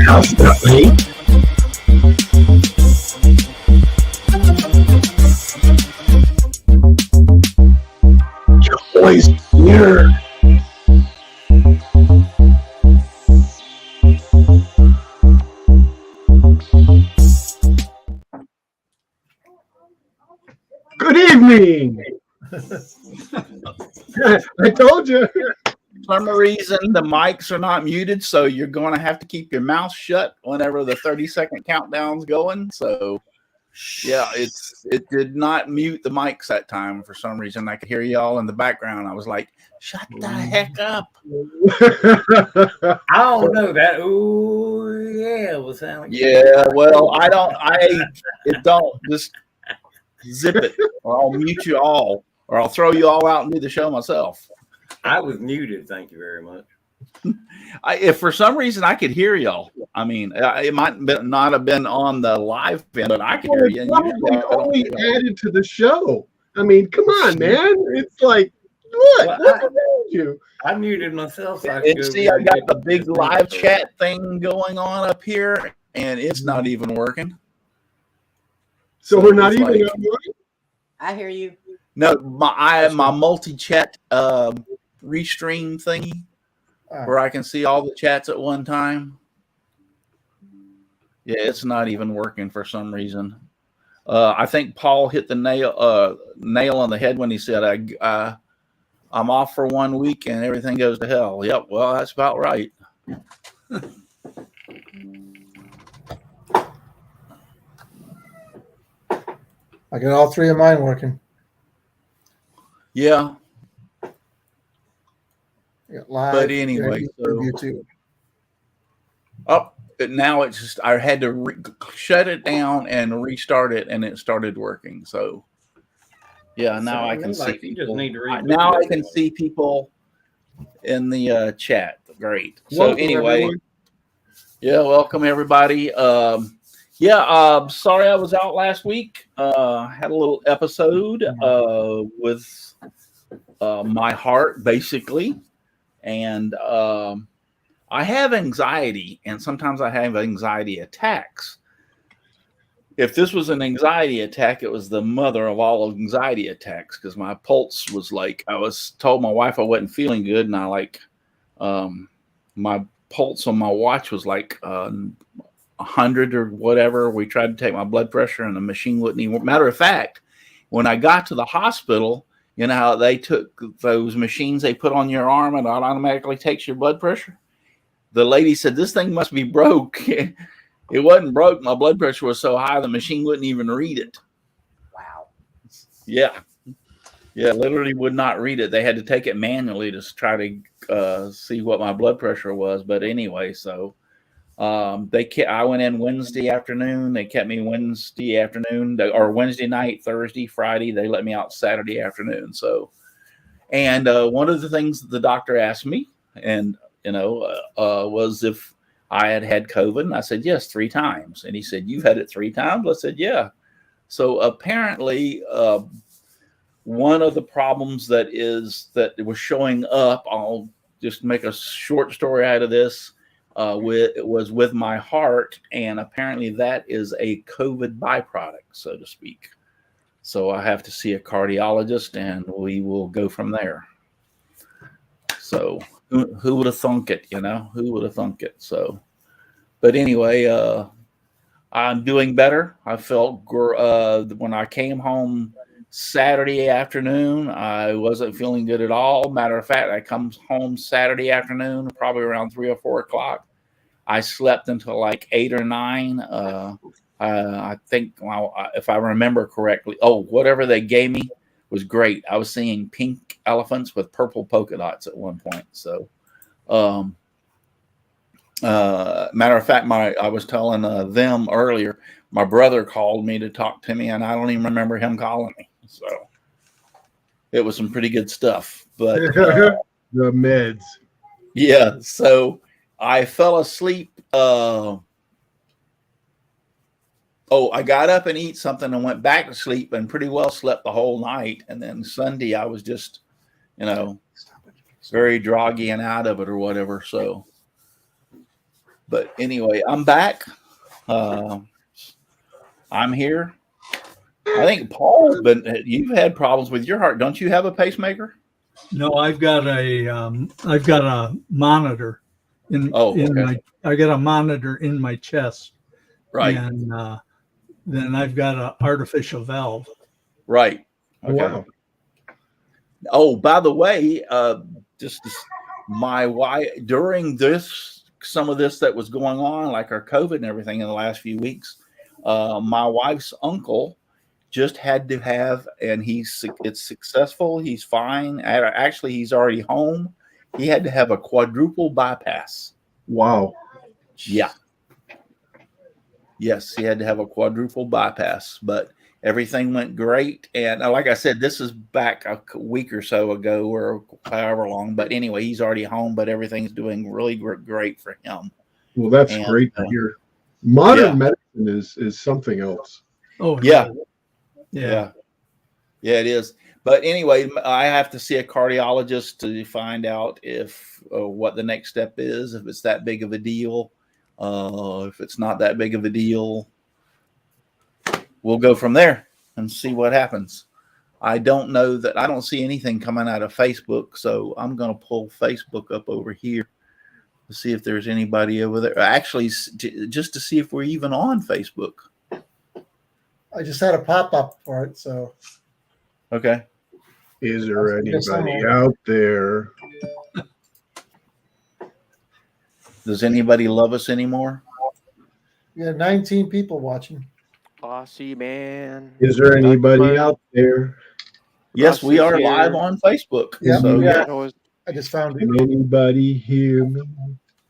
constantly. You're always here. Good evening. I told you. For some reason, the mics are not muted, so you're going to have to keep your mouth shut whenever the 30-second countdown's going. So, yeah, it did not mute the mics that time for some reason. I could hear y'all in the background. I was like, shut the heck up. I don't know that. Ooh, yeah, it was sounding. Yeah, well, it don't. Just zip it, or I'll mute you all, or I'll throw you all out and do the show myself. I was muted. Thank you very much. If for some reason I could hear y'all, I mean, it might not have been on the live end, but I could hear you. Probably only added to the show. I mean, come on, man. It's like, what? What's wrong with you? I muted myself. So and see, I got the big live chat thing going on up here, and it's not even working. So we're not even on. I hear you. No, my multi-chat restream thingy where I can see all the chats at one time. Yeah, it's not even working for some reason. I think Paul hit the nail on the head when he said, I'm off for 1 week and everything goes to hell. Yep, well, that's about right. I got all three of mine working. Yeah. Live, but anyway, so now it's just I had to shut it down and restart it, and it started working. So yeah, now I can see people. Now I can see people in the chat. Great. So anyway, everyone. Yeah, welcome everybody. Sorry I was out last week. Had a little episode with my heart, basically. And I have anxiety, and sometimes I have anxiety attacks. If this was an anxiety attack, it was the mother of all anxiety attacks, because my pulse was like, I was told my wife I wasn't feeling good, and I my pulse on my watch was like 100 or whatever. We tried to take my blood pressure, and the machine wouldn't even. Matter of fact, when I got to the hospital, you know how they took those machines they put on your arm and it automatically takes your blood pressure? The lady said, this thing must be broke. It wasn't broke. My blood pressure was so high, the machine wouldn't even read it. Wow. Yeah. Yeah, literally would not read it. They had to take it manually to try to see what my blood pressure was. But anyway, so I went in Wednesday afternoon. They kept me Wednesday afternoon, or Wednesday night, Thursday, Friday. They let me out Saturday afternoon. So, and one of the things that the doctor asked me, and was if I had COVID, and I said yes 3 times. And he said, "You've had it 3 times?" I said, "Yeah." So apparently, one of the problems that was showing up, I'll just make a short story out of this. Was with my heart, and apparently that is a COVID byproduct, so to speak. So I have to see a cardiologist, and we will go from there. So who would have thunk it? Who would have thunk it? So, but anyway, I'm doing better. I felt when I came home Saturday afternoon, I wasn't feeling good at all. Matter of fact, I come home Saturday afternoon, probably around 3 or 4 o'clock. I slept until like 8 or 9. I think, if I remember correctly, whatever they gave me was great. I was seeing pink elephants with purple polka dots at one point. So, matter of fact, I was telling them earlier, my brother called me to talk to me, and I don't even remember him calling me. So it was some pretty good stuff. But the meds. Yeah. So I fell asleep. I got up and eat something and went back to sleep and pretty well slept the whole night. And then Sunday I was just, very groggy and out of it or whatever. So But anyway, I'm back. I'm here. I think Paul, but you've had problems with your heart. Don't you have a pacemaker? No, I've got a monitor I got a monitor in my chest. Right. And then I've got an artificial valve. Right. Okay. Wow. Oh, by the way, my wife during some of this that was going on, like our COVID and everything in the last few weeks, my wife's uncle just had to have, and it's successful. He's fine. Actually, he's already home. He had to have a quadruple bypass. Wow. Yeah. Yes, he had to have a quadruple bypass, but everything went great. And like I said, this is back a week or so ago or however long. But anyway, he's already home, but everything's doing really great for him. Well, that's great to hear. Modern medicine is something else. Oh, yeah. Yeah. Yeah, it is. But anyway, I have to see a cardiologist to find out if what the next step is, if it's that big of a deal. If it's not that big of a deal, we'll go from there and see what happens. I don't know that I don't see anything coming out of Facebook, so I'm going to pull Facebook up over here to see if there's anybody over there. Actually, just to see if we're even on Facebook. I just had a pop-up for it, so. Okay. Is there anybody out there? Does anybody love us anymore? We had 19 people watching. Aussie man. Is there anybody out there? Yes, we are here. live on Facebook. Yeah, So, yeah. Knows- I just found it. Can anybody hear me?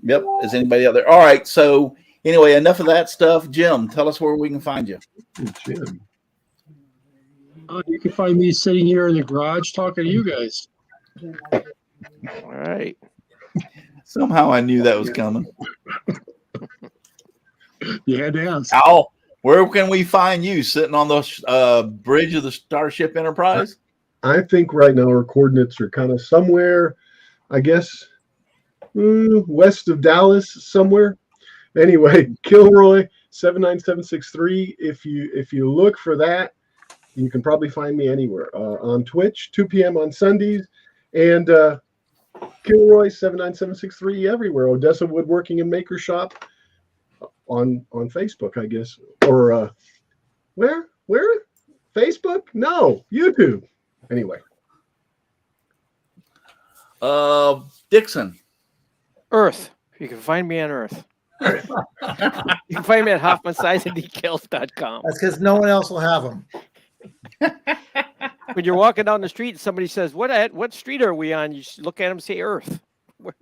Yep. Is anybody out there? All right. So anyway, enough of that stuff. Jim, tell us where we can find you. Jim. You can find me sitting here in the garage talking to you guys. All right. Somehow I knew that was coming. You had to ask. Al, where can we find you? Sitting on the bridge of the Starship Enterprise? I think right now our coordinates are kind of somewhere, I guess, west of Dallas somewhere. Anyway, Kilroy 79763. If you look for that, you can probably find me anywhere on Twitch, 2 p.m. on Sundays, and Kilroy 79763 everywhere. Odessa Woodworking and Maker Shop on Facebook, I guess, or where Facebook? No, YouTube. Anyway, Dixon. Earth. You can find me on Earth. You can find me at HoffmanSizingDecals.com. That's because no one else will have them. When you're walking down the street and somebody says, what street are we on? You should look at them and say Earth. Where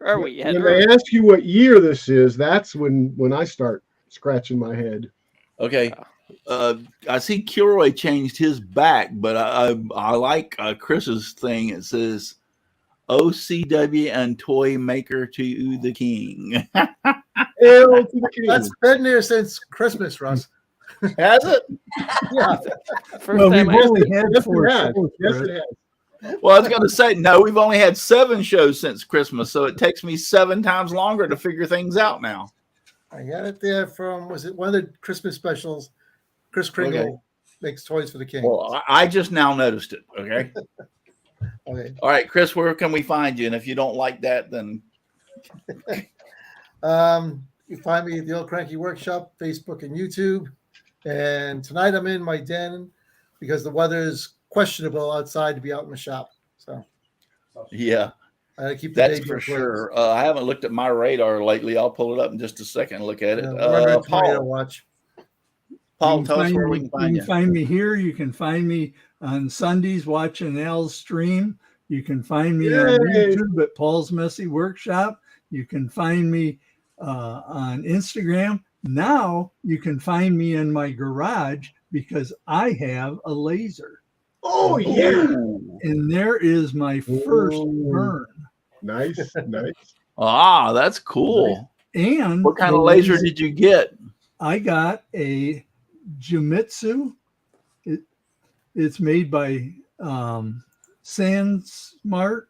are we? At when Earth. they ask you what year this is, that's when I start scratching my head. Okay. I see Kilroy changed his back, but I like Chris's thing. It says OCW and Toy Maker to the King. Hail to the king. That's been there since Christmas, Russ. Has it? Yeah. First Well, time we've I only had Yes, 4 it has. shows, Yes, Chris. it has. Well, I was going to say, no, we've only had 7 shows since Christmas, so it takes me 7 times longer to figure things out now. I got it there from, was it one of the Christmas specials? Chris Kringle Okay. makes toys for the king. Well, I just now noticed it. Okay. Okay. All right, Chris, where can we find you? And if you don't like that, then You find me at the Old Cranky Workshop, Facebook and YouTube. And tonight I'm in my den because the weather is questionable outside to be out in the shop. So yeah, I keep the that's baby for in place. sure. I haven't looked at my radar lately. I'll pull it up in just a second and look at it. We're under tomato Paul, watch. Paul, You tell us find where me- we can find You you. can find me here. You can find me on Sundays watching Al's stream. You can find me on Yay. YouTube at Paul's Messy Workshop. You can find me on Instagram. Now you can find me in my garage because I have a laser. Oh yeah, And there is my first Ooh. burn. nice, nice. Ah, that's cool. And What kind the of laser did you get? I got a Jimitsu. It's made by SandSmart,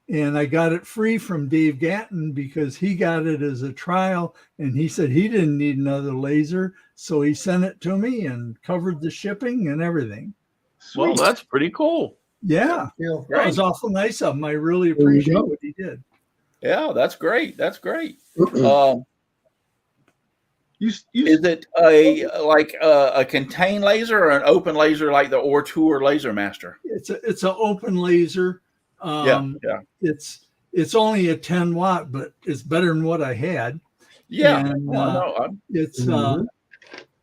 and I got it free from Dave Gatton because he got it as a trial, and he said he didn't need another laser, so he sent it to me and covered the shipping and everything. Well, that's pretty cool. Yeah, Deal. that was awful nice of him. I really There you appreciate go. what he did. Yeah, that's great. That's great. You Is it a contained laser or an open laser like the Ortour Laser Master? It's an open laser. Yeah. It's only a 10 watt, but it's better than what I had. Yeah. And, No, it's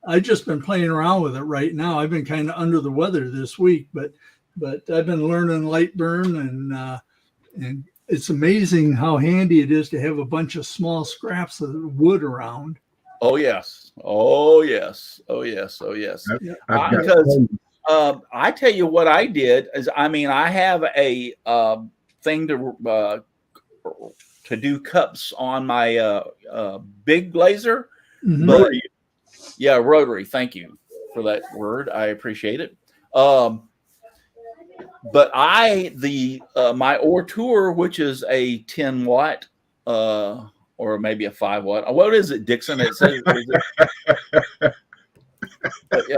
I've just been playing around with it right now. I've been kind of under the weather this week, but I've been learning light burn, and it's amazing how handy it is to have a bunch of small scraps of wood around. oh yes. Oh yes. Oh yes. Oh yes. I've got Because tons. I tell you what I did is, I mean, I have a thing to do cups on my big laser, Mhm. but yeah, rotary. Thank you for that word. I appreciate it. But my Ortour, which is a 10 watt, or maybe a 5 watt. What is it, Dixon? It says.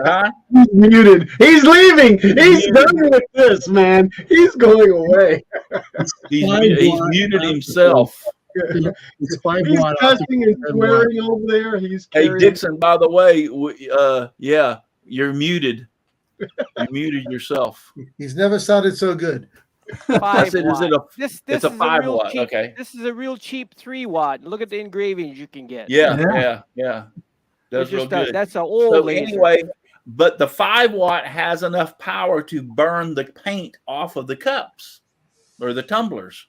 Huh? He's muted. He's leaving. He's done with this, man. He's going away. He's Five muted watt. himself. It's 5 He's watt. cussing and swearing over there. He's Hey, carrying. Dixon, by the way, yeah, you're muted. You muted yourself. He's never sounded so good. 5 said, is it watt. a- This it's a is 5 real watt, cheap, okay. This is a real cheap 3 watt. Look at the engravings you can get. Yeah. That's It's real just a- good. that's an old So laser. anyway, but the 5 watt has enough power to burn the paint off of the cups or the tumblers.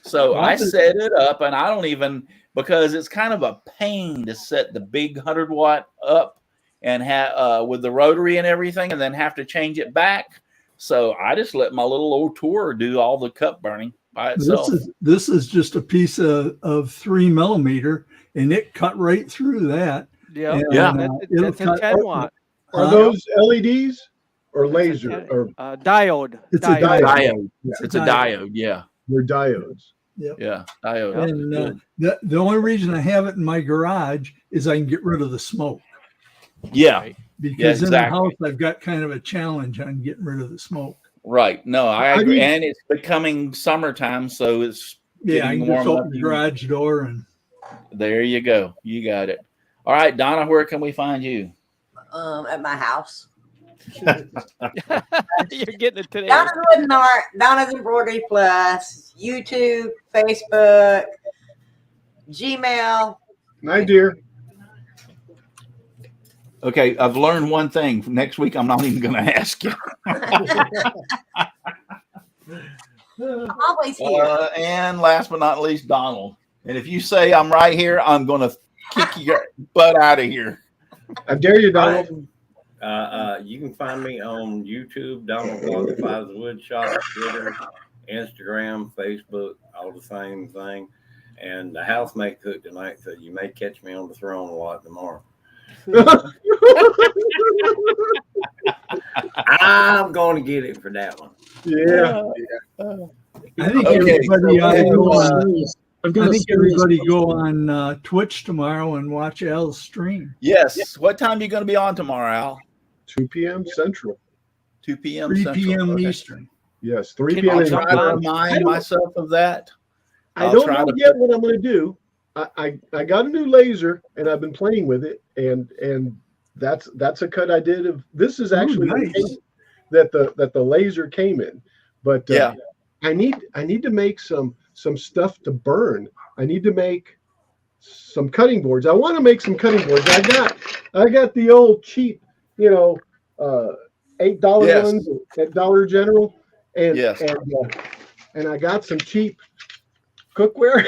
So I set it up, and I don't even, because it's kind of a pain to set the big 100 watt up and have with the rotary and everything, and then have to change it back. So I just let my little old tour do all the cup burning by itself. This is just a piece of 3mm, and it cut right through that. Yeah, And, Yeah. it'll That's a cut- 10 watt. Are those LEDs or That's a laser? 10 Or It's diode. a Diode. diode. Yeah. It's a diode. Yeah. they're diodes. Yeah. Diode. And Good. the only reason I have it in my garage is I can get rid of the smoke. Yeah. Because exactly. in the house, I've got kind of a challenge on getting rid of the smoke. Right. No, I How do agree. you- And it's becoming summertime, so it's Yeah, I getting can just warm up. open the garage door and There you go. You got it. All right, Donna, where can we find you? At my house. You're getting it today. Donna's Wooden Art, Donna's Embroidery Plus, YouTube, Facebook, Gmail. My dear. Okay, I've learned one thing. Next week, I'm not even going to ask you. I'm always here. And last but not least, Donald. And if you say I'm right here, I'm going to kick your butt out of here. I dare you, Donald. You can find me on YouTube, Donald Qualifies Wood Shop, Twitter, Instagram, Facebook, all the same thing. And the house may cook tonight, so you may catch me on the throne a lot tomorrow. I'm going to get it for that one. Yeah. I think Okay, everybody so ought to go on. I've got I a think serious everybody question. go on Twitch tomorrow and watch Al's stream. Yes. What time are you going to be on tomorrow, Al? 2 p.m. Central. 2 p.m. 3 Central. p.m. Okay. Eastern. Yes, 3 Can p.m. I'll you try Eastern. to I remind don't- myself of that. I I'll don't try know to yet what I'm going to do. I got a new laser and I've been playing with it, and that's a cut I did of. This is actually the nice. case that the laser came in, but Yeah. I need to make some stuff to burn. I need to make some cutting boards. I want to make some cutting boards. I got the old cheap, $8 Yes. ones at Dollar General, and Yes. and I got some cheap cookware.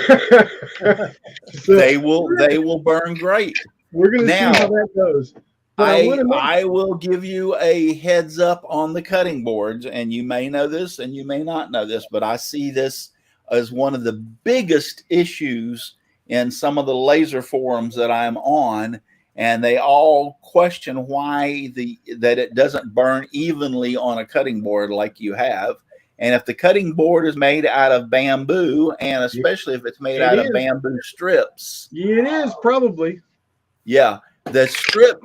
So They will burn great. we're gonna Now, see how that goes. But I wanna make- I will give you a heads up on the cutting boards, and you may know this and you may not know this, but I see this as one of the biggest issues in some of the laser forums that I'm on, and they all question why that it doesn't burn evenly on a cutting board like you have. And if the cutting board is made out of bamboo, and especially if it's made out of bamboo strips, it is probably. Yeah, the strip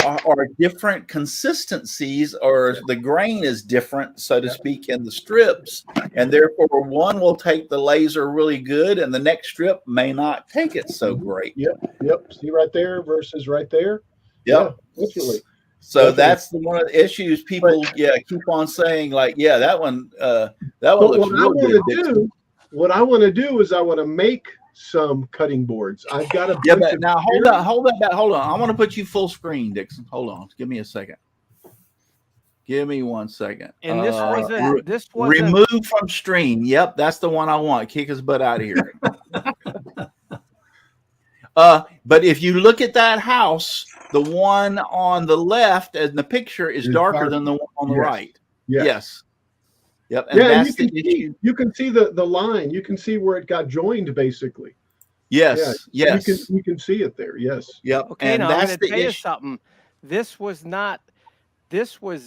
are different consistencies, or the grain is different, so to speak, in the strips, and therefore one will take the laser really good, and the next strip may not take it so great. Yep. See right there versus right there. Yep. Yeah, definitely. So that's one of the issues people keep on saying, like, that one looks really good. What I want to do is I want to make some cutting boards. I've got a but now hold on. I want to put you full screen, Dixon. Hold on. Give me a second. Give me 1 second. And this wasn't remove from stream. Yep, that's the one I want. Kick his butt out of here. But if you look at that house, the one on the left in the picture is darker than the one on the right. Yes. Yep. And that's you can see the line. You can see where it got joined, basically. Yes. Yes. You can see it there. Yes. Yep. Okay, and now that's I'm going to tell you something. This was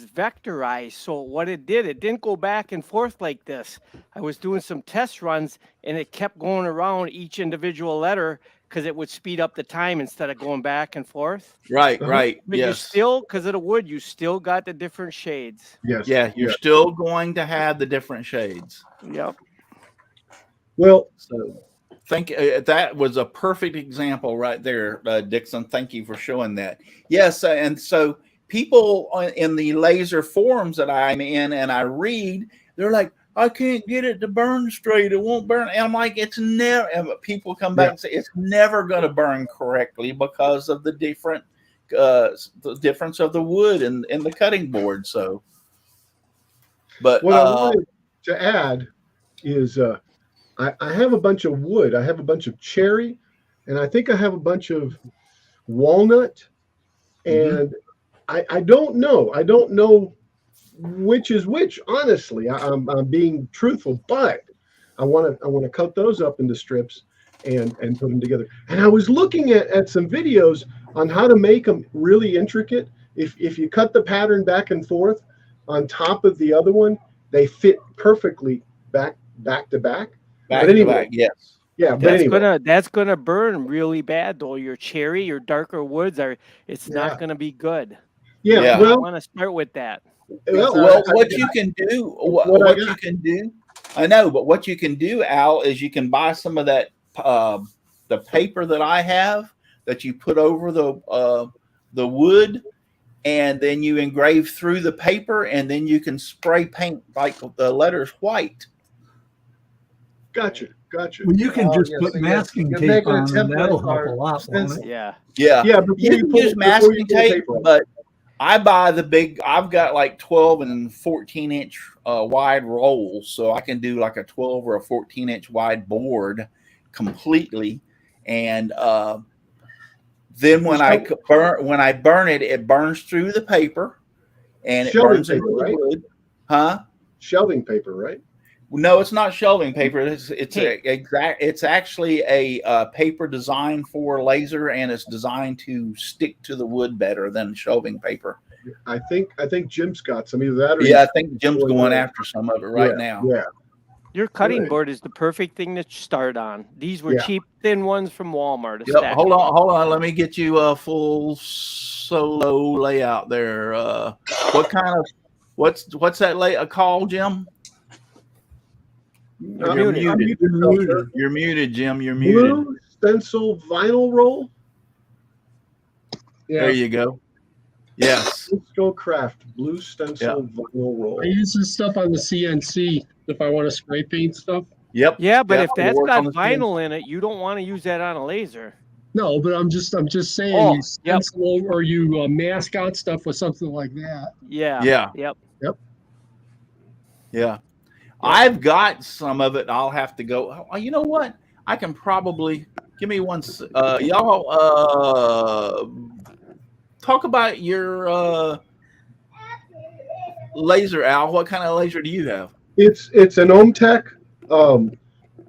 vectorized. So what it didn't go back and forth like this. I was doing some test runs, and it kept going around each individual letter because it would speed up the time instead of going back and forth. Right. But you still, because of the wood, you still got the different shades. Yes. Yeah, you're still going to have the different shades. Yep. Well, so that was a perfect example right there, Dixon. Thank you for showing that. Yes, and so people in the laser forums that I'm in and I read, they're like, I can't get it to burn straight. It won't burn. And I'm like, it's never. And people come back and say it's never going to burn correctly because of the different, the difference of the wood and the cutting board. So, but what I wanted to add is I have a bunch of wood. I have a bunch of cherry, and I think I have a bunch of walnut. And I don't know. I don't know which is which. Honestly, I'm being truthful, but I want to cut those up into strips and put them together. And I was looking at some videos on how to make them really intricate. If you cut the pattern back and forth on top of the other one, they fit perfectly back to back. But anyway, yes. Yeah, but that's gonna burn really bad though. Your cherry, your darker woods it's not gonna be good. Yeah. Well, I want to start with that. Well, what you can do, I know, but what you can do, Al, is you can buy some of that the paper that I have that you put over the wood, and then you engrave through the paper, and then you can spray paint like the letters white. Gotcha. Well, you can just put masking tape on, and that'll help a lot. Yeah. But you can use masking tape, but I buy I've got like 12 and 14-inch wide rolls, so I can do like a 12 or a 14-inch wide board completely. And then when I burn it, it burns through the paper, and it burns into the wood. Huh? Shelving paper, right? No, it's not shelving paper. It's actually a paper designed for laser, and it's designed to stick to the wood better than shelving paper. I think Jim's got some of that. I think Jim's going after some of it right now. Yeah. Your cutting board is the perfect thing to start on. These were cheap, thin ones from Walmart. Hold on. Let me get you a full solo layout there. What's that layout called, Jim? You're muted. You're muted, Jim. You're muted. Blue stencil vinyl roll. Yeah. There you go. Yes. Cisco Craft blue stencil vinyl roll. I use this stuff on the CNC if I want to spray paint stuff. Yep. Yeah, but if that's got vinyl in it, you don't want to use that on a laser. No, but I'm just saying you stencil or you mask out stuff with something like that. Yeah. Yeah. I've got some of it. I'll have to go. You know what? I can probably give me one. Y'all talk about your laser, Al. What kind of laser do you have? It's an Omtech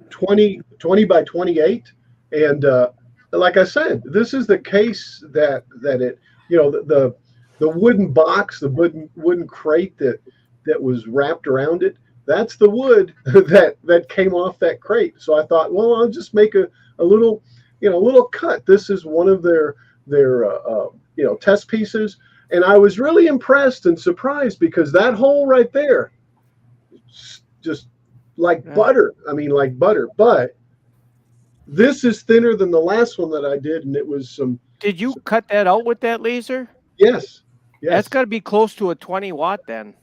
20 by 28, and like I said, this is the case that it the wooden box, the wooden crate that was wrapped around it that's the wood that came off that crate. So I thought, well, I'll just make a little, little cut. This is one of their test pieces. And I was really impressed and surprised because that hole right there, just like butter. I mean, like butter. But this is thinner than the last one that I did, and it was some. Did you cut that out with that laser? Yes. That's got to be close to a 20 watt then.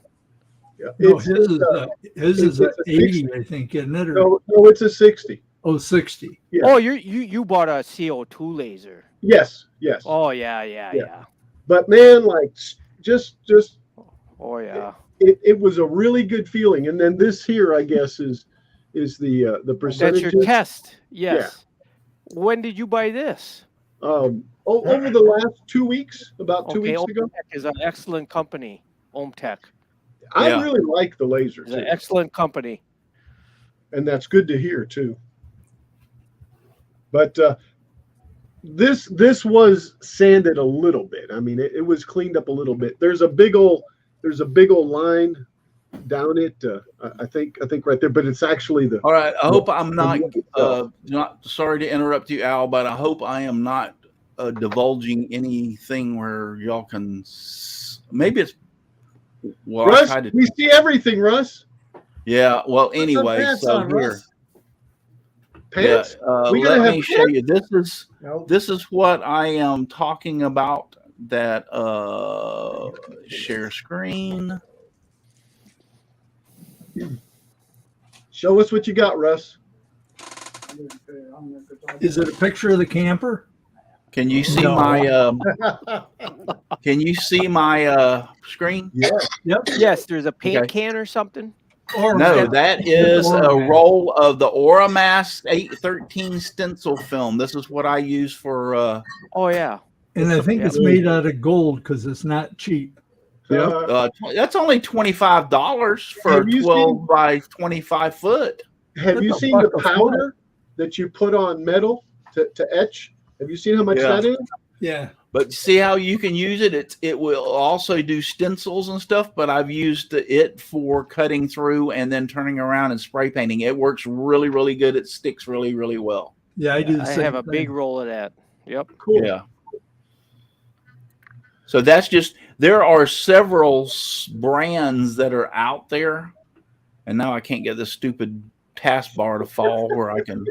Yeah. No, his is a 80, I think, isn't it? No, it's a 60. Oh, 60. Yeah. Oh, you bought a CO2 laser. Yes. Oh yeah. But man, like just. Oh yeah. It was a really good feeling, and then this here, I guess, is the percentage. That's your test. Yes. Yeah. When did you buy this? Over the last 2 weeks, about 2 weeks ago. OhmTech is an excellent company. OhmTech. I really like the laser. It's an excellent company, and that's good to hear too. But this was sanded a little bit. I mean, it was cleaned up a little bit. There's a big old line down it. I think right there, but it's actually the. All right. I hope I'm not sorry to interrupt you, Al, but I hope I am not divulging anything where y'all can. Maybe it's. Well, Russ, we see everything, Russ. Yeah. Well, anyway, so on, here. Russ. Pants? Let me show you. This is what I am talking about. That share screen. Show us what you got, Russ. Is it a picture of the camper? Can you see my? Can you see my screen? Yeah. Yep. Yes, there's a paint can or something. No, that is a roll of the Oramask 813 stencil film. This is what I use for. Oh yeah. And I think it's made out of gold because it's not cheap. That's only $25 for a 12 by 25 foot. Have you seen the powder that you put on metal to etch? Have you seen how much that is? Yeah. But see how you can use it? It will also do stencils and stuff, but I've used it for cutting through and then turning around and spray painting. It works really, really good. It sticks really, really well. Yeah, I do the same I have a thing. big roll of that. Yep. Cool. Yeah. So that's just, there are several brands that are out there, and now I can't get this stupid taskbar to fall where I can.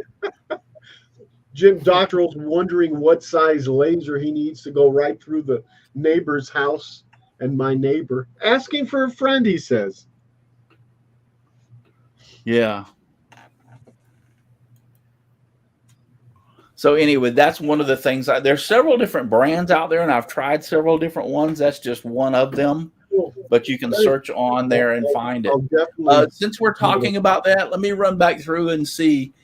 Jim Doctoral's wondering what size laser he needs to go right through the neighbor's house and my neighbor. Asking for a friend, he says. Yeah. So anyway, that's one of the things. There's several different brands out there, and I've tried several different ones. That's just one of them. But you can search on there and find it. Since we're talking about that, let me run back through and see.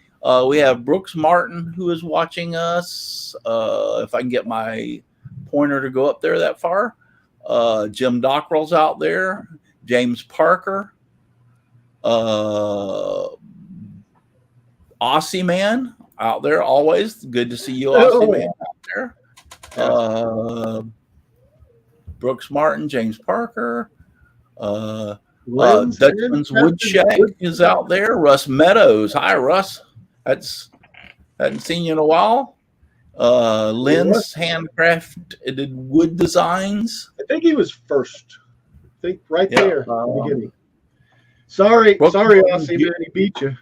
We have Brooks Martin, who is watching us. If I can get my pointer to go up there that far. Jim Dockrell's out there. James Parker. Aussie Man out there always. Good to see you, Aussie Man, out there. Brooks Martin, James Parker. Dutchman's Woodshack is out there. Russ Meadows. Hi, Russ. Hadn't seen you in a while. Lynn's handcrafted wood designs. I think he was first. I think right there at the beginning. Sorry, Aussie Man, he beat you.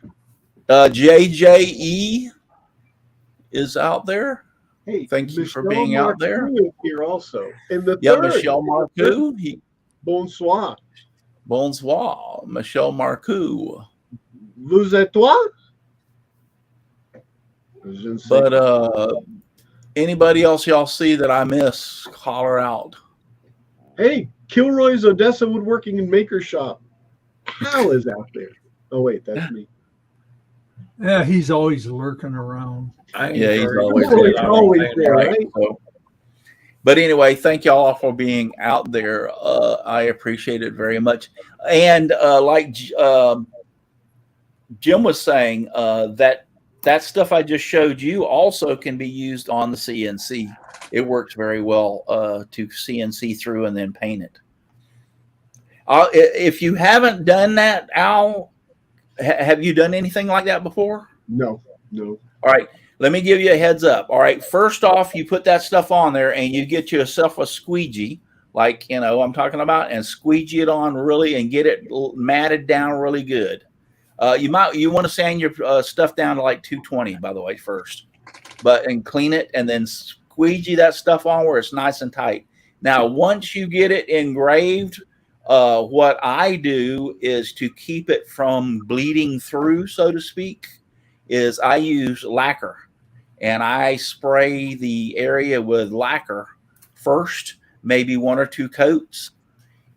JJE is out there. Hey, thank you for Michelle being out there. Marcoux is here also. And the Yeah, third, Michelle Marcoux. Bonsoir. Bonsoir, Michelle Marcoux. Vous êtes toi? But anybody else y'all see that I miss, holler out. Hey, Kilroy's Odessa Woodworking and Maker Shop. Hal is out there. Oh wait, that's me. Yeah, he's always lurking around. He's always there, right? So, but anyway, thank y'all for being out there. I appreciate it very much. And like Jim was saying, that stuff I just showed you also can be used on the CNC. It works very well to CNC through and then paint it. If you haven't done that, Al, Have you done anything like that before? No. All right. Let me give you a heads up. All right. First off, you put that stuff on there and you get yourself a squeegee, like, I'm talking about, and squeegee it on really and get it matted down really good. You want to sand your stuff down to like 220, by the way, first, and clean it and then squeegee that stuff on where it's nice and tight. Now, once you get it engraved, what I do is to keep it from bleeding through, so to speak, is I use lacquer. And I spray the area with lacquer first, maybe 1 or 2 coats,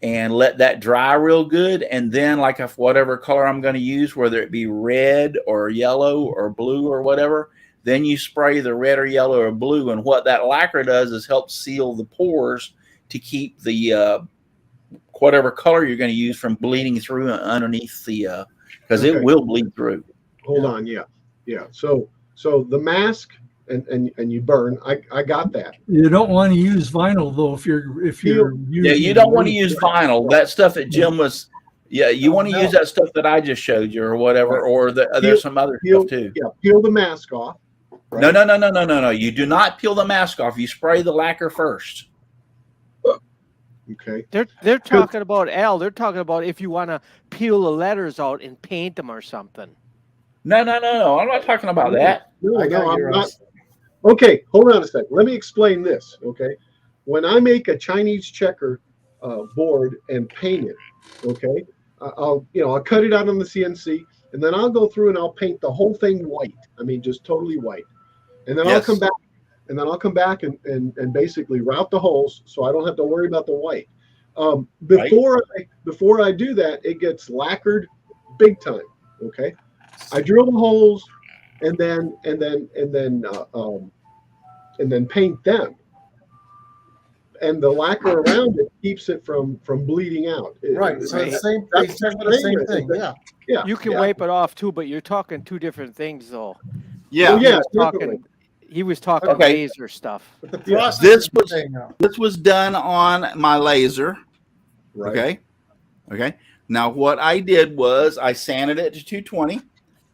and let that dry real good. And then, like, if whatever color I'm going to use, whether it be red or yellow or blue or whatever, then you spray the red or yellow or blue. And what that lacquer does is help seal the pores to keep the whatever color you're going to use from bleeding through underneath the because it will bleed through. Hold on, yeah. So the mask and you burn. I got that. You don't want to use vinyl though if you're you don't want to use vinyl. That stuff that Jim was. Yeah, you want to use that stuff that I just showed you or whatever, or there's some other stuff too. Yeah, peel the mask off. Right? No. You do not peel the mask off. You spray the lacquer first. Okay. They're talking about, Al. They're talking about if you want to peel the letters out and paint them or something. No. I'm not talking about that. No, I'm not. Okay, hold on a second. Let me explain this. Okay, when I make a Chinese checker board and paint it, okay, I'll cut it out on the CNC, and then I'll go through and I'll paint the whole thing white. I mean, just totally white, and then I'll come back and basically route the holes so I don't have to worry about the white. Before I do that, it gets lacquered big time. Okay, I drill the holes and then paint them, and the lacquer around it keeps it from bleeding out. Right. So the same thing. Yeah. You can wipe it off too, but you're talking 2 different things though. Yeah. He was talking laser stuff. But the process this was done on my laser. Right. Okay. Now what I did was I sanded it to 220.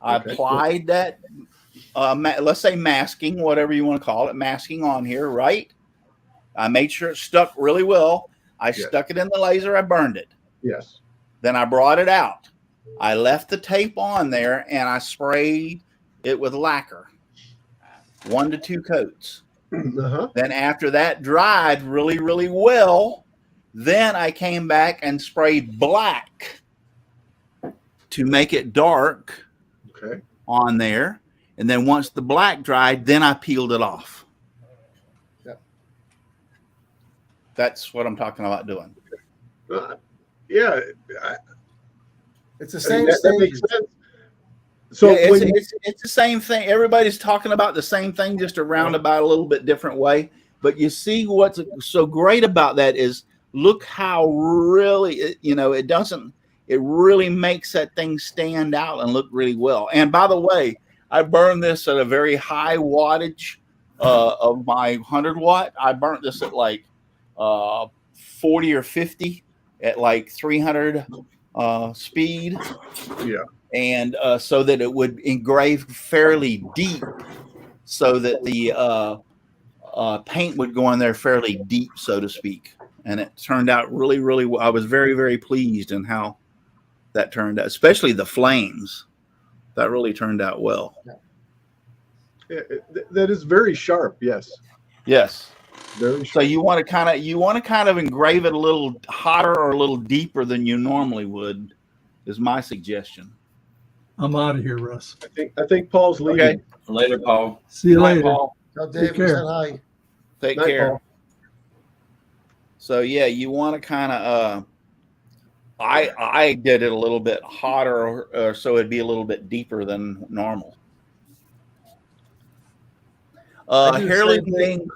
I applied that, let's say masking, whatever you want to call it, masking on here, right? I made sure it stuck really well. I stuck it in the laser. I burned it. Yes. Then I brought it out. I left the tape on there, and I sprayed it with lacquer, 1 to 2 coats. Then after that dried really, really well, then I came back and sprayed black to make it dark. On there, and then once the black dried, then I peeled it off. That's what I'm talking about doing. It's the same. That makes sense. So it's the same thing. Everybody's talking about the same thing, just around about a little bit different way. But you see what's so great about that is look how really it really makes that thing stand out and look really well. And by the way, I burned this at a very high wattage of my 100 watt. I burnt this at like 40 or 50 at like 300 speed. Yeah. And so that it would engrave fairly deep so that the paint would go in there fairly deep, so to speak. And it turned out really, really well. I was very, very pleased in how that turned out, especially the flames. That really turned out well. Yeah, that is very sharp. Yes. Very sharp. So you want to kind of engrave it a little hotter or a little deeper than you normally would, is my suggestion. I'm out of here, Russ. I think Paul's leaving. Okay. Later, Paul. See you Bye, later. Paul. Tell Dave we said hi. Take Night, care. Paul. So yeah, you want to kind of I did it a little bit hotter, so it'd be a little bit deeper than normal. Hairley Dane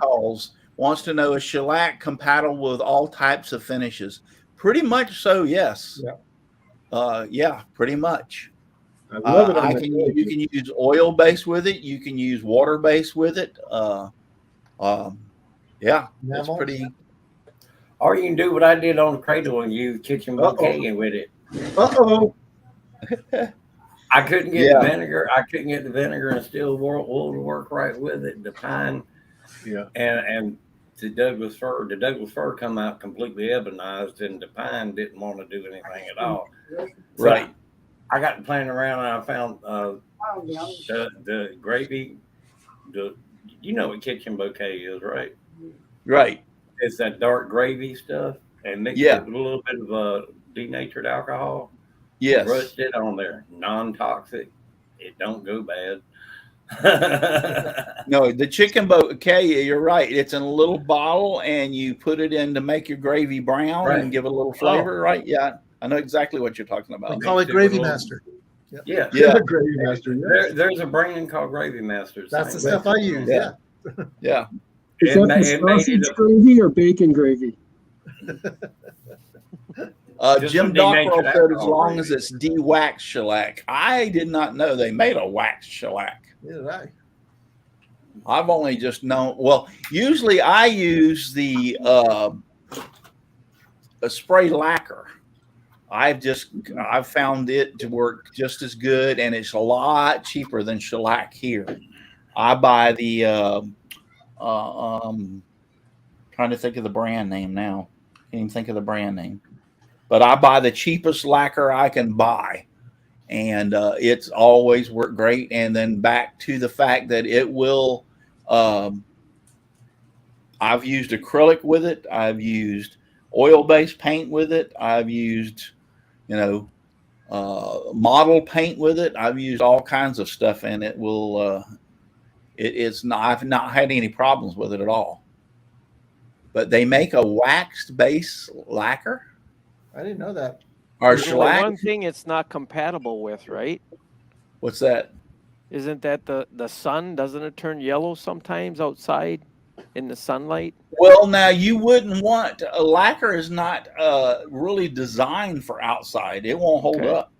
wants to know, is shellac compatible with all types of finishes? Pretty much so, yes. Yeah, pretty much. I love it. You can use oil base with it. You can use water base with it. Yeah, that's pretty. Or you can do what I did on the cradle and use kitchen bouquet with it. Uh-oh. I couldn't get the vinegar. I couldn't get the vinegar and still wool to work right with it. The pine, and the Douglas fir. The Douglas fir come out completely ebonized, and the pine didn't want to do anything at all. Right. So I got to playing around, and I found the gravy. You know what kitchen bouquet is, right? Right. It's that dark gravy stuff, and mixed it with a little bit of denatured alcohol. Yes. Brushed it on there, non-toxic. It don't go bad. No, the chicken bouquet, you're right. It's in a little bottle, and you put it in to make your gravy brown and give it a little flavor, right? Yeah, I know exactly what you're talking about. We call it Gravy Master. Yeah. Gravy Master. There's a brand called Gravy Master. That's the stuff I use. Yeah. Yeah. Is that the sausage gravy or bacon gravy? Jim Dockrell said as long as it's de-waxed shellac. I did not know they made a waxed shellac. Neither did I. I've only just known. Well, usually I use the a spray lacquer. I've found it to work just as good, and it's a lot cheaper than shellac here. I buy the trying to think of the brand name now. Can't even think of the brand name. But I buy the cheapest lacquer I can buy, and it's always worked great. And then back to the fact that it will, I've used acrylic with it. I've used oil-based paint with it. I've used, model paint with it. I've used all kinds of stuff, and it will, it's not, I've not had any problems with it at all. But they make a waxed base lacquer. I didn't know that. Or There's shellac. one thing it's not compatible with, right? What's that? Isn't that the sun? Doesn't it turn yellow sometimes outside in the sunlight? Well, now you wouldn't want a lacquer is not really designed for outside. It won't hold up.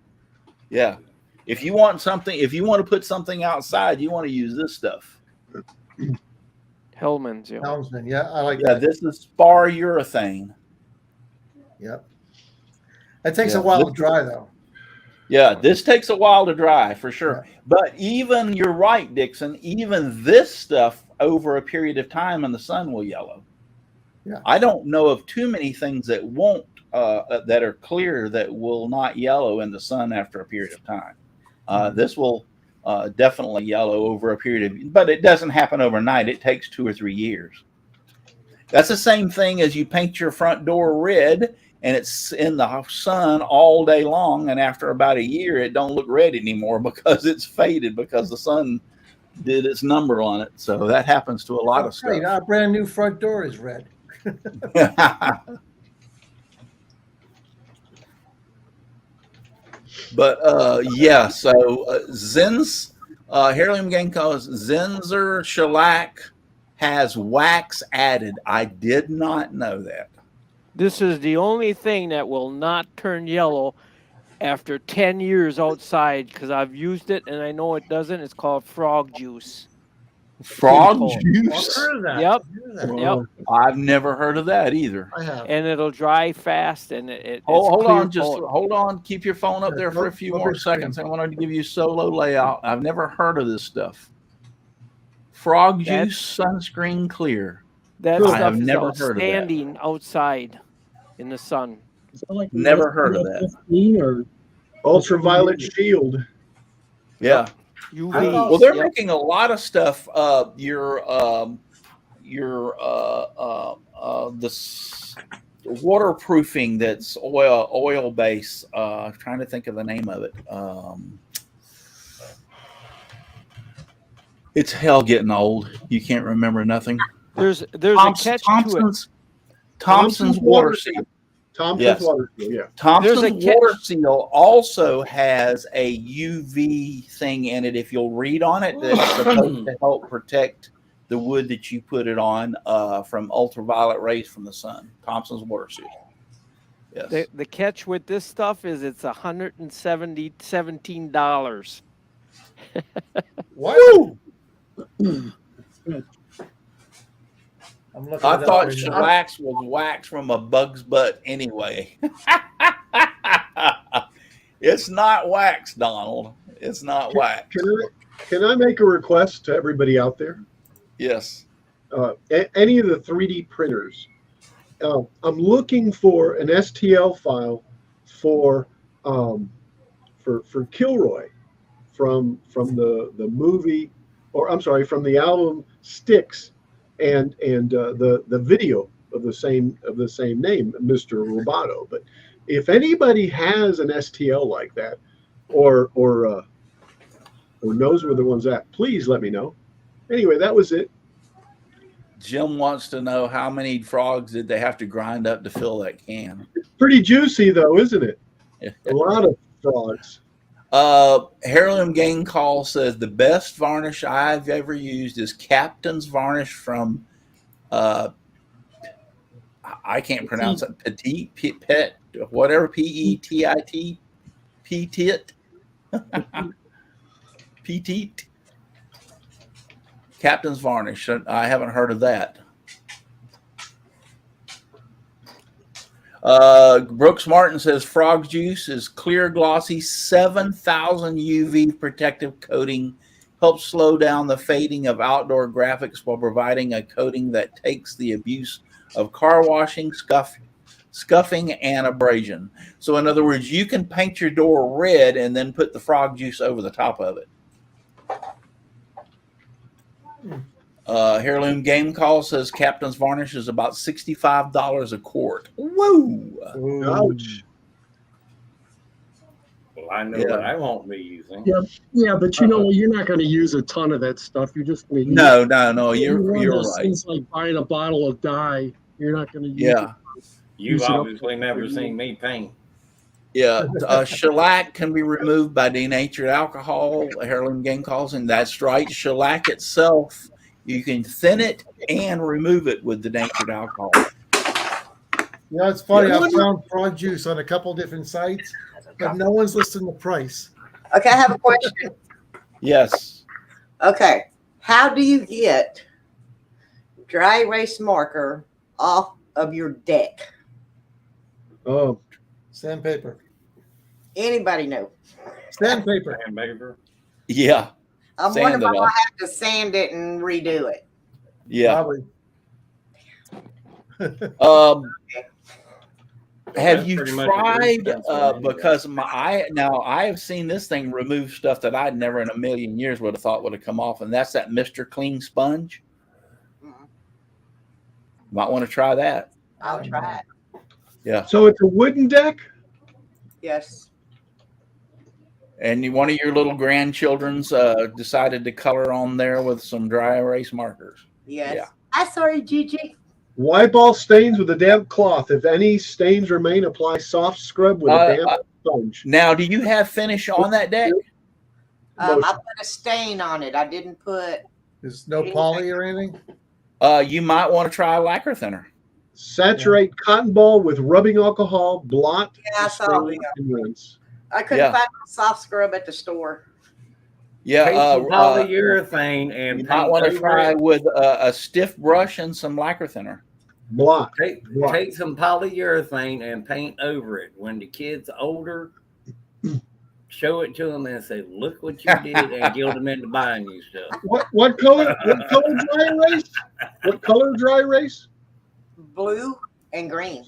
Yeah. If you want to put something outside, you want to use this stuff. Hellman's, Helmsman, yeah, I like that. This is spar urethane. Yep. It takes a while to dry, though. Yeah, this takes a while to dry for sure. Yeah. But even, you're right, Dixon, even this stuff over a period of time in the sun will yellow. Yeah. I don't know of too many things that won't, that are clear that will not yellow in the sun after a period of time. This will definitely yellow over a period of, but it doesn't happen overnight. It takes 2 or 3 years. That's the same thing as you paint your front door red and it's in the sun all day long, and after about a year, it don't look red anymore because it's faded because the sun did its number on it. So that happens to a lot of stuff. Our brand new front door is red. But yeah, so Zen's Heirloom Gang calls Zenzer shellac has wax added. I did not know that. This is the only thing that will not turn yellow after 10 years outside, because I've used it and I know it doesn't. It's called frog juice. Frog juice? I've heard of that. Yep. Yep. I've never heard of that either. I have. And it'll dry fast, and hold on, hold on. Keep your phone up there for a few more seconds. I wanted to give you solo layout. I've never heard of this stuff. Frog juice sunscreen clear. That I stuff have is never heard of that. outstanding outside in the sun. Like never heard of that. Or ultraviolet shield. Yeah. UV. Well, they're making a lot of stuff. This waterproofing that's oil based. I'm trying to think of the name of it. It's hell getting old. You can't remember nothing. There's a catch to it. Thompson's water seal. Thompson's water seal, yeah. Thompson's water seal also has a UV thing in it. If you'll read on it, that's supposed to help protect the wood that you put it on from ultraviolet rays from the sun. Thompson's water seal. Yes. The catch with this stuff is it's $117. What? I thought shellac was wax from a bug's butt anyway. It's not wax, Donald. It's not wax. Can I make a request to everybody out there? Yes. Any of the 3D printers. I'm looking for an STL file for Kilroy from the movie, or I'm sorry, from the album Styx, and the video of the same name, Mr. Roboto. But if anybody has an STL like that, or knows where the one's at, please let me know. Anyway, that was it. Jim wants to know how many frogs did they have to grind up to fill that can? It's pretty juicy though, isn't it? A lot of frogs. Heirloom Gang Call says the best varnish I've ever used is Captain's Varnish from I can't pronounce it. Pet, whatever, Petit, Petite. Petite. Captain's Varnish. I haven't heard of that. Brooks Martin says frog juice is clear, glossy, 7,000 UV protective coating, helps slow down the fading of outdoor graphics while providing a coating that takes the abuse of car washing, scuffing, and abrasion. So in other words, you can paint your door red and then put the frog juice over the top of it. Heirloom Game Call says Captain's Varnish is about $65 a quart. Whoa! Ouch. Well, I know what I won't be using. Yeah, but you know, you're not going to use a ton of that stuff. You're just going to No. You're right. Things like buying a bottle of dye. You're not going to use. Yeah. You've obviously never seen me paint. Yeah, shellac can be removed by denatured alcohol. Heirloom Game Calls, and that's right. Shellac itself, you can thin it and remove it with denatured alcohol. You know, it's funny. I found frog juice on a couple different sites, but no one's listing the price. Okay, I have a question. Yes. Okay, how do you get dry erase marker off of your deck? Oh, Sandpaper. Anybody know? Sandpaper. Sandpaper. Yeah. I'm wondering if I have to sand it and redo it. Yeah. Have you tried? Because I have seen this thing remove stuff that I'd never in a million years would have thought would have come off, and that's that Mr. Clean sponge. Might want to try that. I'll try it. Yeah. So it's a wooden deck? Yes. And one of your little grandchildren's decided to color on there with some dry erase markers. Yes. Yeah. I saw you, Gigi. Wipe all stains with a damp cloth. If any stains remain, apply soft scrub with a damp sponge. Now, do you have finish on that deck? I put a stain on it. I didn't put. There's no poly or anything? You might want to try a lacquer thinner. Saturate cotton ball with rubbing alcohol, blot, Yeah, I saw it. and rinse. I couldn't find a soft scrub at the store. Yeah, polyurethane and you might want to try with a stiff brush and some lacquer thinner. Blot. Take some polyurethane and paint over it. When the kid's older, show it to them and say, "Look what you did," and guilt them into buying you stuff. What color? What color dry erase? What color dry erase? Blue and green.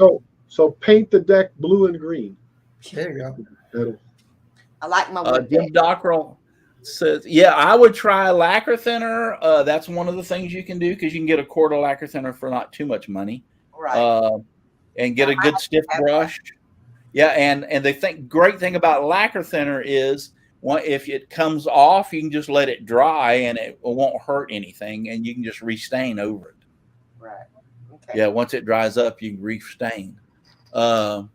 So paint the deck blue and green. There you go. I like my wood Jim Dockrell says, yeah, I would try lacquer thinner. That's one of the things you can do because you can get a quart of lacquer thinner for not too much money. Right. And get a good stiff brush. Yeah, and the great thing about lacquer thinner is if it comes off, you can just let it dry and it won't hurt anything, and you can just restain over it. Right. Okay. Yeah, once it dries up, you can restain. You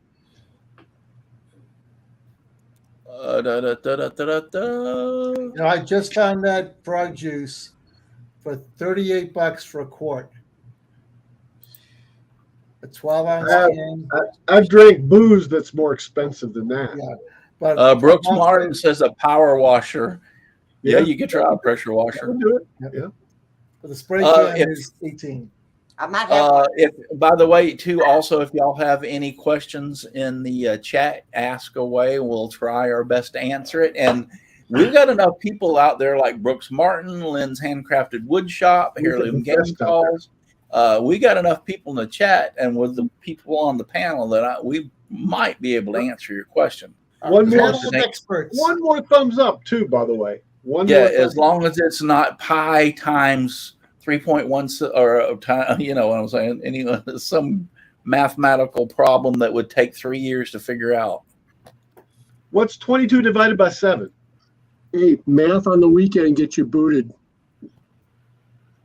know, I just found that frog juice for $38 for a quart. A 12-ounce can. I've drank booze that's more expensive than that. Yeah, but Brooks Martin says a power washer. Yeah, you can try a pressure washer. Do it. Yeah. But the spray can is 18. I might have. By the way, too, also, if y'all have any questions in the chat, ask away. We'll try our best to answer it. And we've got enough people out there like Brooks Martin, Lynn's Handcrafted Wood Shop, Heirloom Game Calls. We got enough people in the chat and with the people on the panel that we might be able to answer your question. One more experts. One more thumbs up too, by the way. As long as it's not pi times 3.1 or you know what I'm saying. Anyway, some mathematical problem that would take 3 years to figure out. What's 22 divided by 7? Hey, math on the weekend gets you booted.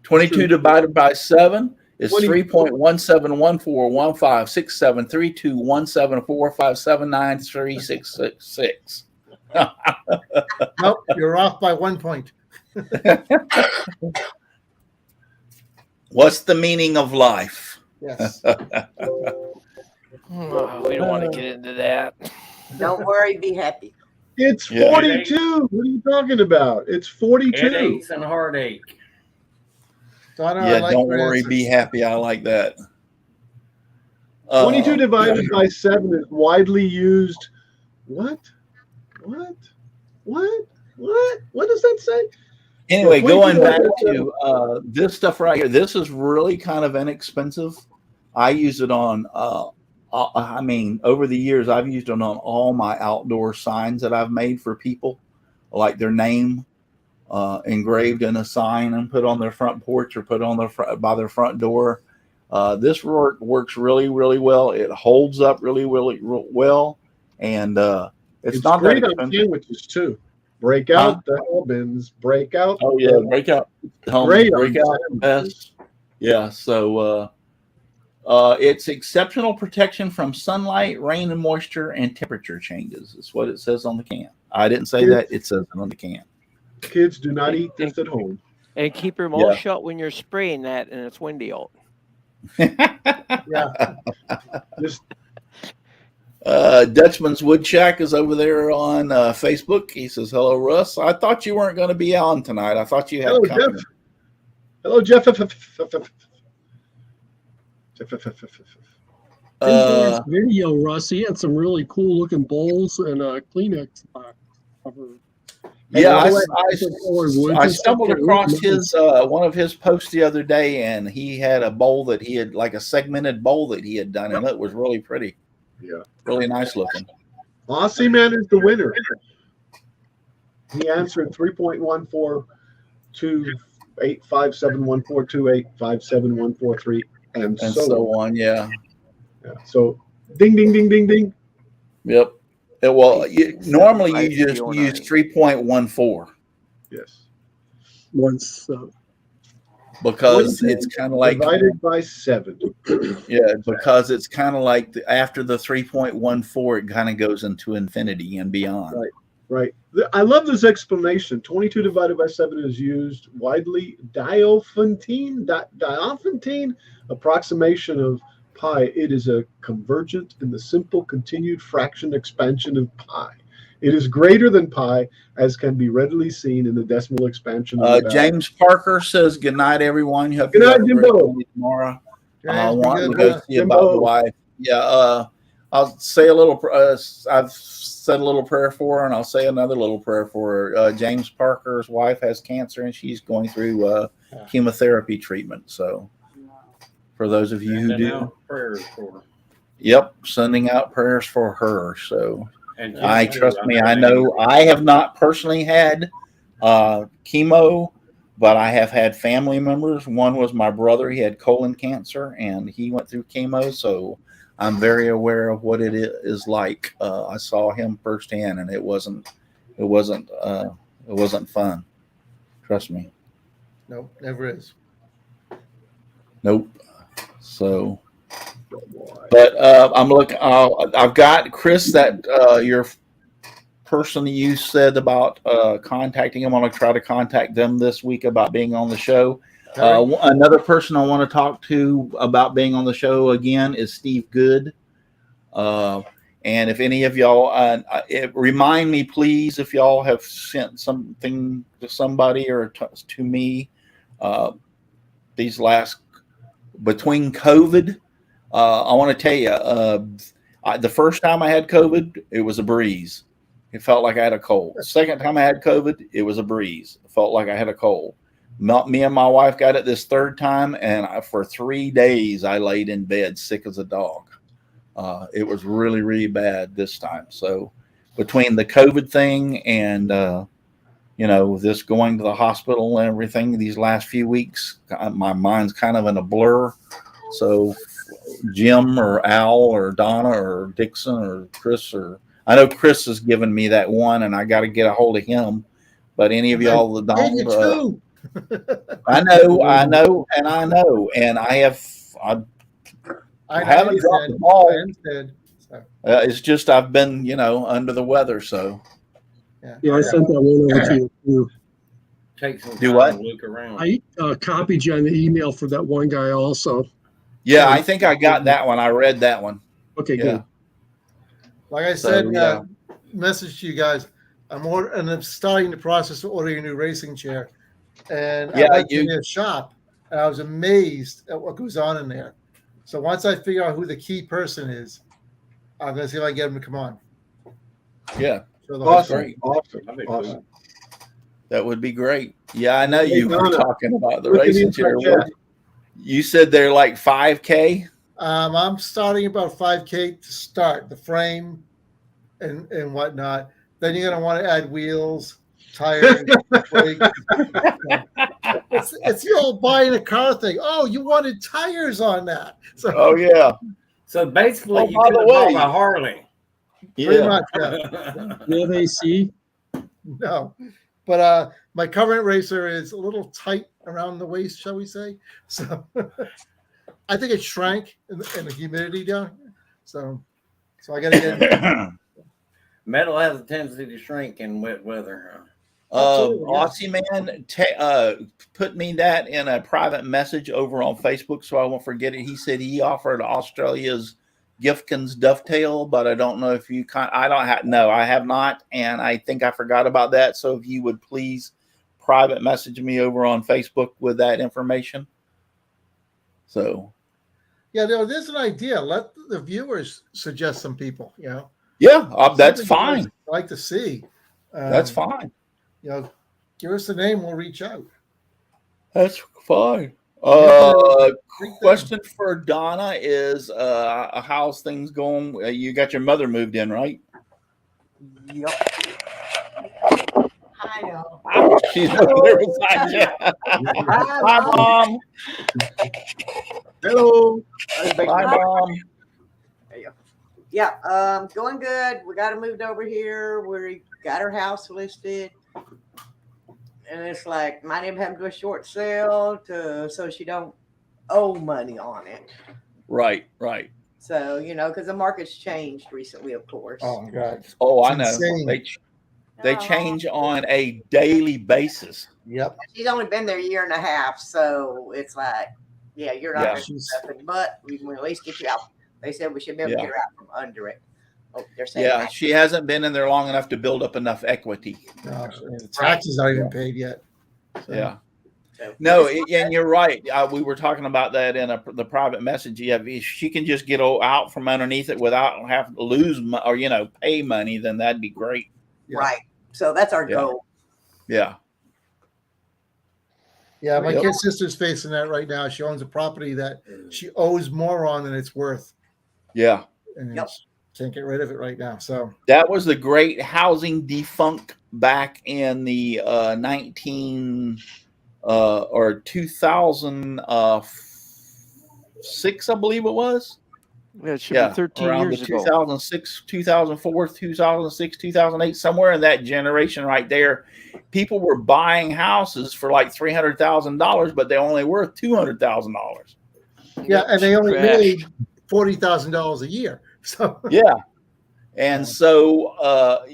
22 divided by 7 is 3.1714156732174579366. Nope, you're off by 1 point. What's the meaning of life? Yes. We don't want to get into that. Don't worry, be happy. It's 42. What are you talking about? It's 42. Headaches and heartache. Donna, Don't worry, be happy. I like that. 22 divided by 7 is widely used. What? What does that say? Anyway, going back to this stuff right here, this is really kind of inexpensive. I use it on, over the years, I've used it on all my outdoor signs that I've made for people, like their name engraved in a sign and put on their front porch or put on their by their front door. This works really, really well. It holds up really, really well, and it's not great that on expensive. sandwiches too. Break out the Hellbins. Break out. Oh yeah, break out. Great Break out best. Yeah. So it's exceptional protection from sunlight, rain, and moisture, and temperature changes. That's what it says on the can. I didn't say that. It says it on the can. Kids do not eat this at home. And keep your mouth shut when you're spraying that and it's windy out. Yeah. Dutchman's Wood Shack is over there on Facebook. He says, "Hello, Russ. I thought you weren't going to be on tonight. I thought you had company." Jeff. Hello, Jeff. Video, Russ. He had some really cool looking bowls and Kleenex cover. Yeah, I stumbled across his one of his posts the other day, and he had a bowl that he had, like a segmented bowl that he had done, and it was really pretty. Yeah, really nice looking. Aussie Man is the winner. He answered 3.142857142857143 and so on. Yeah. So ding ding ding ding ding. Yep. Well, normally you just use 3.14. Yes. Once. Because it's kind of like divided by 7. Yeah, because it's kind of like after the 3.14, it kind of goes into infinity and beyond. Right. I love this explanation. 22 divided by 7 is used widely. Diophantine approximation of pi. It is a convergent in the simple continued fraction expansion of pi. It is greater than pi, as can be readily seen in the decimal expansion. James Parker says, "Good night, everyone. You have good night, Jimbo. Tomorrow. I want to go see about the wife. Yeah, I'll say a little. I've said a little prayer for her, and I'll say another little prayer for her. James Parker's wife has cancer, and she's going through chemotherapy treatment. So, for those of you who do, prayers for her. Yep, sending out prayers for her. So. And Trust me, I know I have not personally had chemo, but I have had family members. One was my brother. He had colon cancer and he went through chemo. So I'm very aware of what it is like. I saw him firsthand and it wasn't fun. Trust me. Nope, never is. Nope. So, but I'm looking. I've got Chris, that your person you said about contacting him. I'm going to try to contact them this week about being on the show. Another person I want to talk to about being on the show again is Steve Good. And if any of y'all remind me, please, if y'all have sent something to somebody or to me these last between COVID. I want to tell you, the first time I had COVID, it was a breeze. It felt like I had a cold. Second time I had COVID, it was a breeze. It felt like I had a cold. Me and my wife got it this third time, and for 3 days I laid in bed sick as a dog. It was really, really bad this time. So between the COVID thing and this going to the hospital and everything these last few weeks, my mind's kind of in a blur. So Jim or Al or Donna or Dixon or Chris, or I know Chris has given me that one, and I got to get a hold of him. But any of y'all that don't, I know, and I haven't dropped the ball. It's just I've been, under the weather, so. Yeah, I sent that one over to you. Take some time Do what? to look around. I copied you on the email for that one guy also. Yeah, I think I got that one. I read that one. Okay, Yeah. good. Like I said, message to you guys. I'm starting the process of ordering a new racing chair, and I went to their shop, and I was amazed at what goes on in there. So once I figure out who the key person is, I'm gonna see if I can get them to come on. Yeah. Awesome. That would be great. Yeah, I know you were talking about the Look at racing the chair. inside chat. You said they're like 5K. I'm starting about 5K to start the frame and whatnot. Then you're gonna want to add wheels, tires, brakes. It's the old buying a car thing. Oh, you wanted tires on that. So, oh yeah. So basically, you by could the have way, bought a Harley. pretty much. Yeah. You have AC? No, but my current racer is a little tight around the waist, shall we say? So I think it shrank in the humidity down here. So I got to get. Metal has a tendency to shrink in wet weather. Aussie man, put me that in a private message over on Facebook so I won't forget it. He said he offered Australia's Gifkins dovetail, but I don't know if you I have not, and I think I forgot about that. So if you would please private message me over on Facebook with that information. So Yeah, there's an idea. Let the viewers suggest some people. Yeah, that's fine. I'd like to see. That's fine. Give us the name. We'll reach out. That's fine. Question for Donna is how's things going? You got your mother moved in, right? Yep. I know. She's over there beside you. Hi, Mom. Hello. Hi, Mom. Yeah, going good. We got her moved over here. We got her house listed. And it's like, might even have to do a short sale so she don't owe money on it. Right. So, because the market's changed recently, of course. Oh, my God. Oh, I It's know. insane. They change on a daily basis. Yep. She's only been there a year and a half. So it's like, yeah, you're not going to do nothing, but we can at least get you out. They said we should be able to get her out from under it. Oh, they're saying that. She hasn't been in there long enough to build up enough equity. No, the taxes aren't even paid yet. So. Yeah. No, and you're right. We were talking about that in the private message. Yeah, if she can just get out from underneath it without having to lose or pay money, then that'd be great. Yeah. Right. So that's our goal. Yeah. Yeah, my kid sister's facing that right now. She owns a property that she owes more on than it's worth. Yeah. And can't get rid of it right now. So that was the great housing defunct back in the 2006, I believe it was. Yeah, it should be 13 around years the ago. 2006, 2004, 2006, 2008, somewhere in that generation right there. People were buying houses for like $300,000, but they only worth $200,000. Yeah, and they only made $40,000 a year. So and so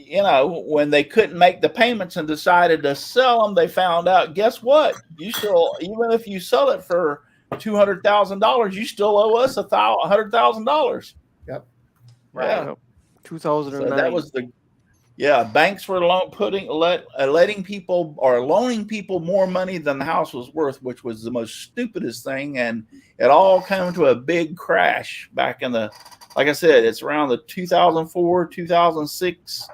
when they couldn't make the payments and decided to sell them, they found out, guess what? You still, even if you sell it for $200,000, you still owe us $100,000. Yep. Right. Yeah. 2009. So that was banks were letting people or loaning people more money than the house was worth, which was the most stupidest thing. And it all came to a big crash back in like I said, it's around the 2004, 2006,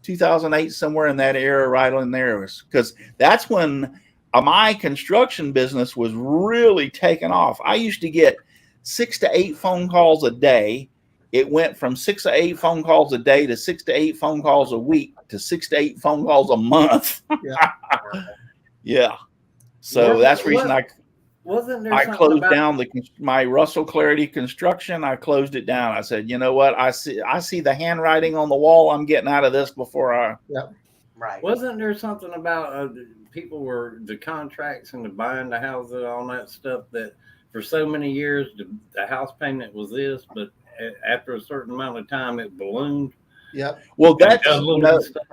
2008, somewhere in that era, right in there, because that's when my construction business was really taking off. I used to get 6 to 8 phone calls a day. It went from 6 to 8 phone calls a day to 6 to 8 phone calls a week to 6 to 8 phone calls a month. Yeah. So that's the reason I closed down my Russell Clarity Construction. I closed it down. I said, you know what? I see the handwriting on the wall. I'm getting out of this before I. Yeah. Right. Wasn't there something about people were the contracts and the buying the houses and all that stuff that for so many years the house payment was this, but after a certain amount of time it ballooned? Yep. Well, that's stuff.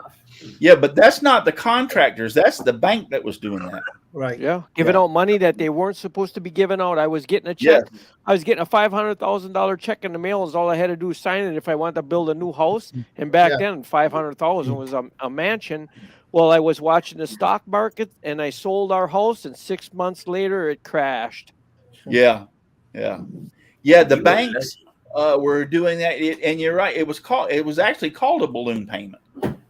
Yeah, but that's not the contractors. That's the bank that was doing that. Right. Yeah, giving out money that they weren't supposed to be giving out. I was getting a check. Yes. I was getting a $500,000 check in the mail. Is all I had to do is sign it if I wanted to build a new house. And back then, 500,000 was a mansion. Well, I was watching the stock market, and I sold our house, and 6 months later, it crashed. Yeah. The banks were doing that, and you're right. It was actually called a balloon payment.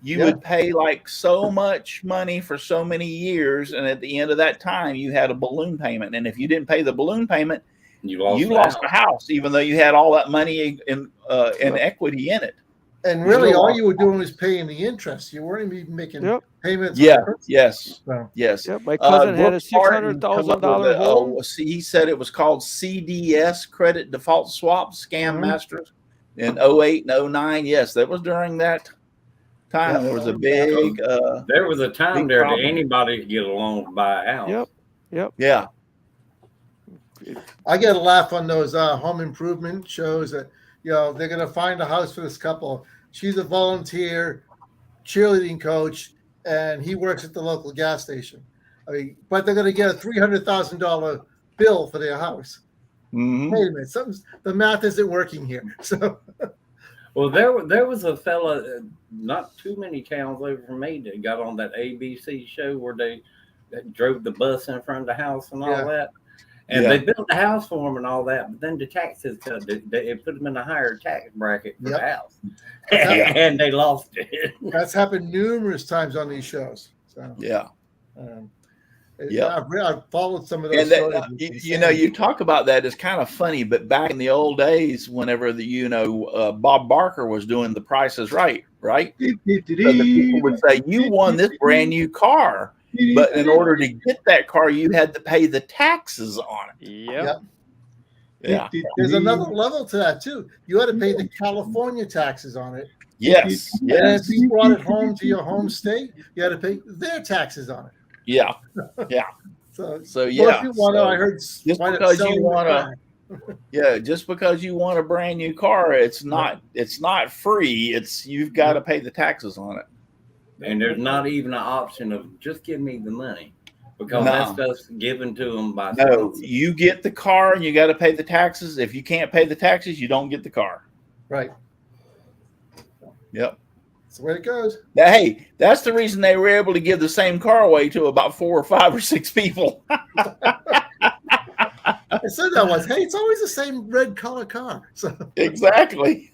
You would pay like so much money for so many years, and at the end of that time, you had a balloon payment. And if you didn't pay the balloon payment, you lost the house, even though you had all that money in equity in it. And really, all you were doing was paying the interest. You weren't even making payments. Yes. Yep. My cousin had a $600,000 home. He said it was called CDS, Credit Default Swap Scam Masters, in 08 and 09. Yes, that was during that time. There was a big. There was a time there that anybody could get a loan to buy a house. Yep. Yeah. I get a laugh on those home improvement shows that they're going to find a house for this couple. She's a volunteer cheerleading coach, and he works at the local gas station. I mean, but they're going to get a $300,000 bill for their house. Mm-hmm. Wait a minute, the math isn't working here. So, well, there was a fella not too many towns over from me that got on that ABC show where they drove the bus in front of the house and all that. And they built the house for him and all that, but then the taxes they put them in a higher tax bracket for the house, and they lost it. That's happened numerous times on these shows. So I've followed some of those. And you talk about that, it's kind of funny, but back in the old days, whenever Bob Barker was doing The Price is Right, so the people would say, "You won this brand new car." But in order to get that car, you had to pay the taxes on it. Yep. Yeah. There's another level to that too. You had to pay the California taxes on it. Yes. And if you brought it home to your home state, you had to pay their taxes on it. Yeah. So yeah. I heard just because you want just because you want a brand new car, it's not free. You've got to pay the taxes on it. And there's not even an option of just give me the money, because that stuff's given to them by. No, you get the car and you got to pay the taxes. If you can't pay the taxes, you don't get the car. Right. Yep. That's the way it goes. Now, hey, that's the reason they were able to give the same car away to about 4 or 5 or 6 people. I said that once. Hey, it's always the same red color car. So. Exactly.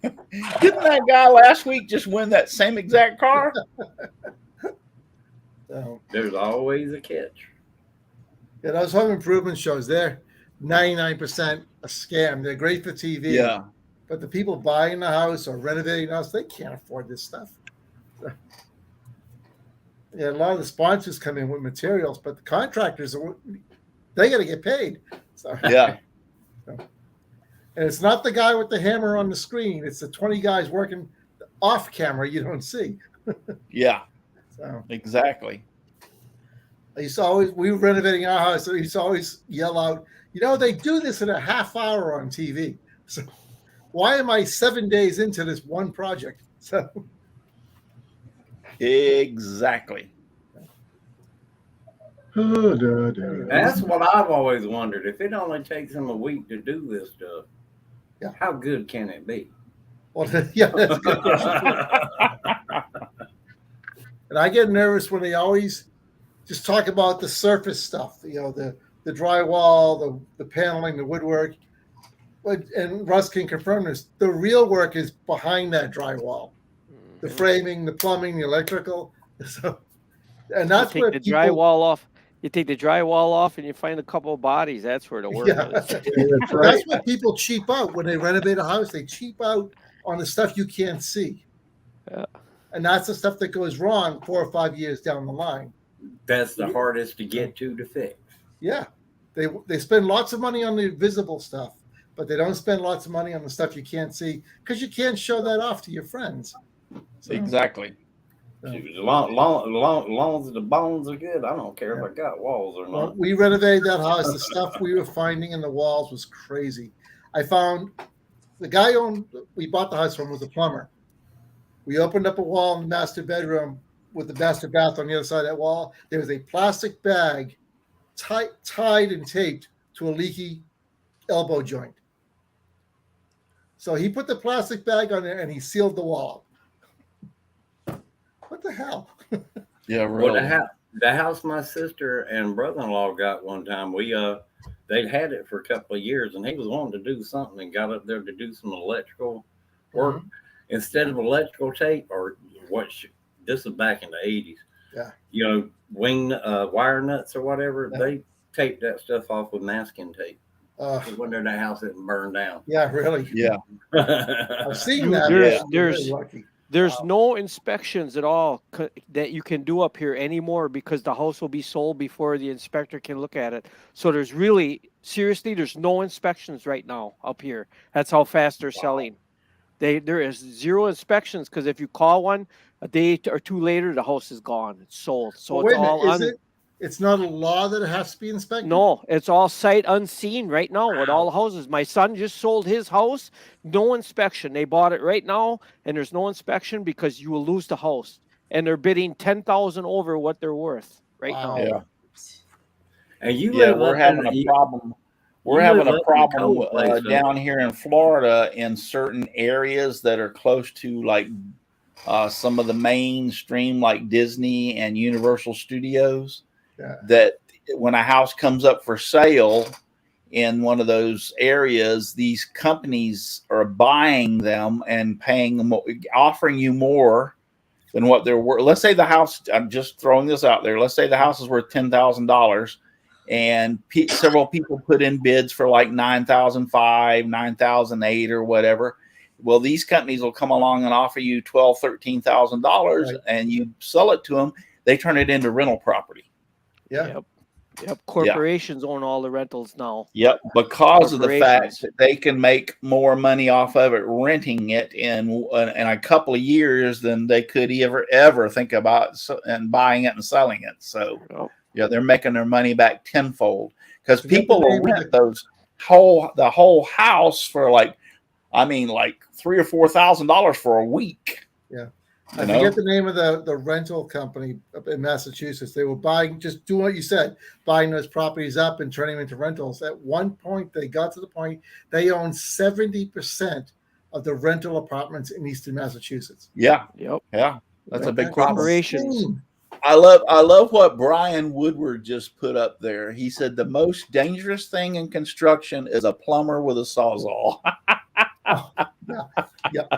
Didn't that guy last week just win that same exact car? There's always a catch. Yeah, those home improvement shows, they're 99% a scam. They're great for TV. Yeah. But the people buying the house or renovating the house, they can't afford this stuff. Yeah, a lot of the sponsors come in with materials, but the contractors, they got to get paid. So, yeah. And it's not the guy with the hammer on the screen. It's the 20 guys working off camera you don't see. Yeah. So exactly. We were renovating our house, so he used to always yell out, they do this in a half hour on TV. So why am I 7 days into this one project? So exactly. That's what I've always wondered. If it only takes them a week to do this stuff, how good can it be? Well, that's a good question. And I get nervous when they always just talk about the surface stuff, the drywall, the paneling, the woodwork. And Russ can confirm this. The real work is behind that drywall. the framing, the plumbing, the electrical. So, and that's you where take the people, drywall off. You take the drywall off, and you find a couple of bodies. That's where the work yeah, is. That's right. that's where people cheap out when they renovate a house. They cheap out on the stuff you can't see. Yeah. And that's the stuff that goes wrong 4 or 5 years down the line. That's the hardest to get to fix. Yeah. They spend lots of money on the visible stuff, but they don't spend lots of money on the stuff you can't see because you can't show that off to your friends. So, Exactly. As long as the bones are good, I don't care if I got walls or well, not. we renovated that house. The stuff we were finding in the walls was crazy. I found the guy we bought the house from was a plumber. We opened up a wall in the master bedroom with the master bath on the other side of that wall. There was a plastic bag tied and taped to a leaky elbow joint. So he put the plastic bag on there and he sealed the wall. What the hell? Yeah, really. Well, the house my sister and brother-in-law got one time, they'd had it for a couple of years, and he was wanting to do something and got up there to do some electrical work. Mm-hmm. Instead of electrical tape, or this is back in the 80s. Yeah. You know, wire nuts or whatever, they taped that stuff off with masking tape. When their house didn't burn down. Yeah, really. Yeah. I've seen that. There's no inspections at all that you can do up here anymore because the house will be sold before the inspector can look at it. So there's no inspections right now up here. That's how fast they're selling. There is zero inspections because if you call one a day or two later, the house is gone. It's sold. So it's all it's not a law that it has to be inspected? No, it's all sight unseen right now with all the houses. My son just sold his house, no inspection. They bought it right now, and there's no inspection because you will lose the house. And they're bidding $10,000 over what they're worth right now. Yeah. And we're having a problem. We're having a problem down here in Florida in certain areas that are close to like some of the mainstream like Disney and Universal Studios. Yeah. That when a house comes up for sale in one of those areas, these companies are buying them and paying them, offering you more than what they're worth. Let's say the house, I'm just throwing this out there. Let's say the house is worth $10,000 and several people put in bids for like $9,500, $9,800 or whatever. Well, these companies will come along and offer you $12,000, $13,000 and you sell it to them. They turn it into rental property. Yeah. Yep. Corporations own all the rentals now. Yep. Because of the fact that they can make more money off of it renting it in a couple of years than they could ever think about and buying it and selling it. So they're making their money back tenfold because people will rent the whole house for like $3,000 or $4,000 for a week. Yeah. I forget the name of the rental company up in Massachusetts. They were just doing what you said, buying those properties up and turning them into rentals. At one point, they got to the point they own 70% of the rental apartments in Eastern Massachusetts. Yeah. Yep. Yeah. That's a big corporations. I love what Brian Woodward just put up there. He said the most dangerous thing in construction is a plumber with a sawzall. Yeah.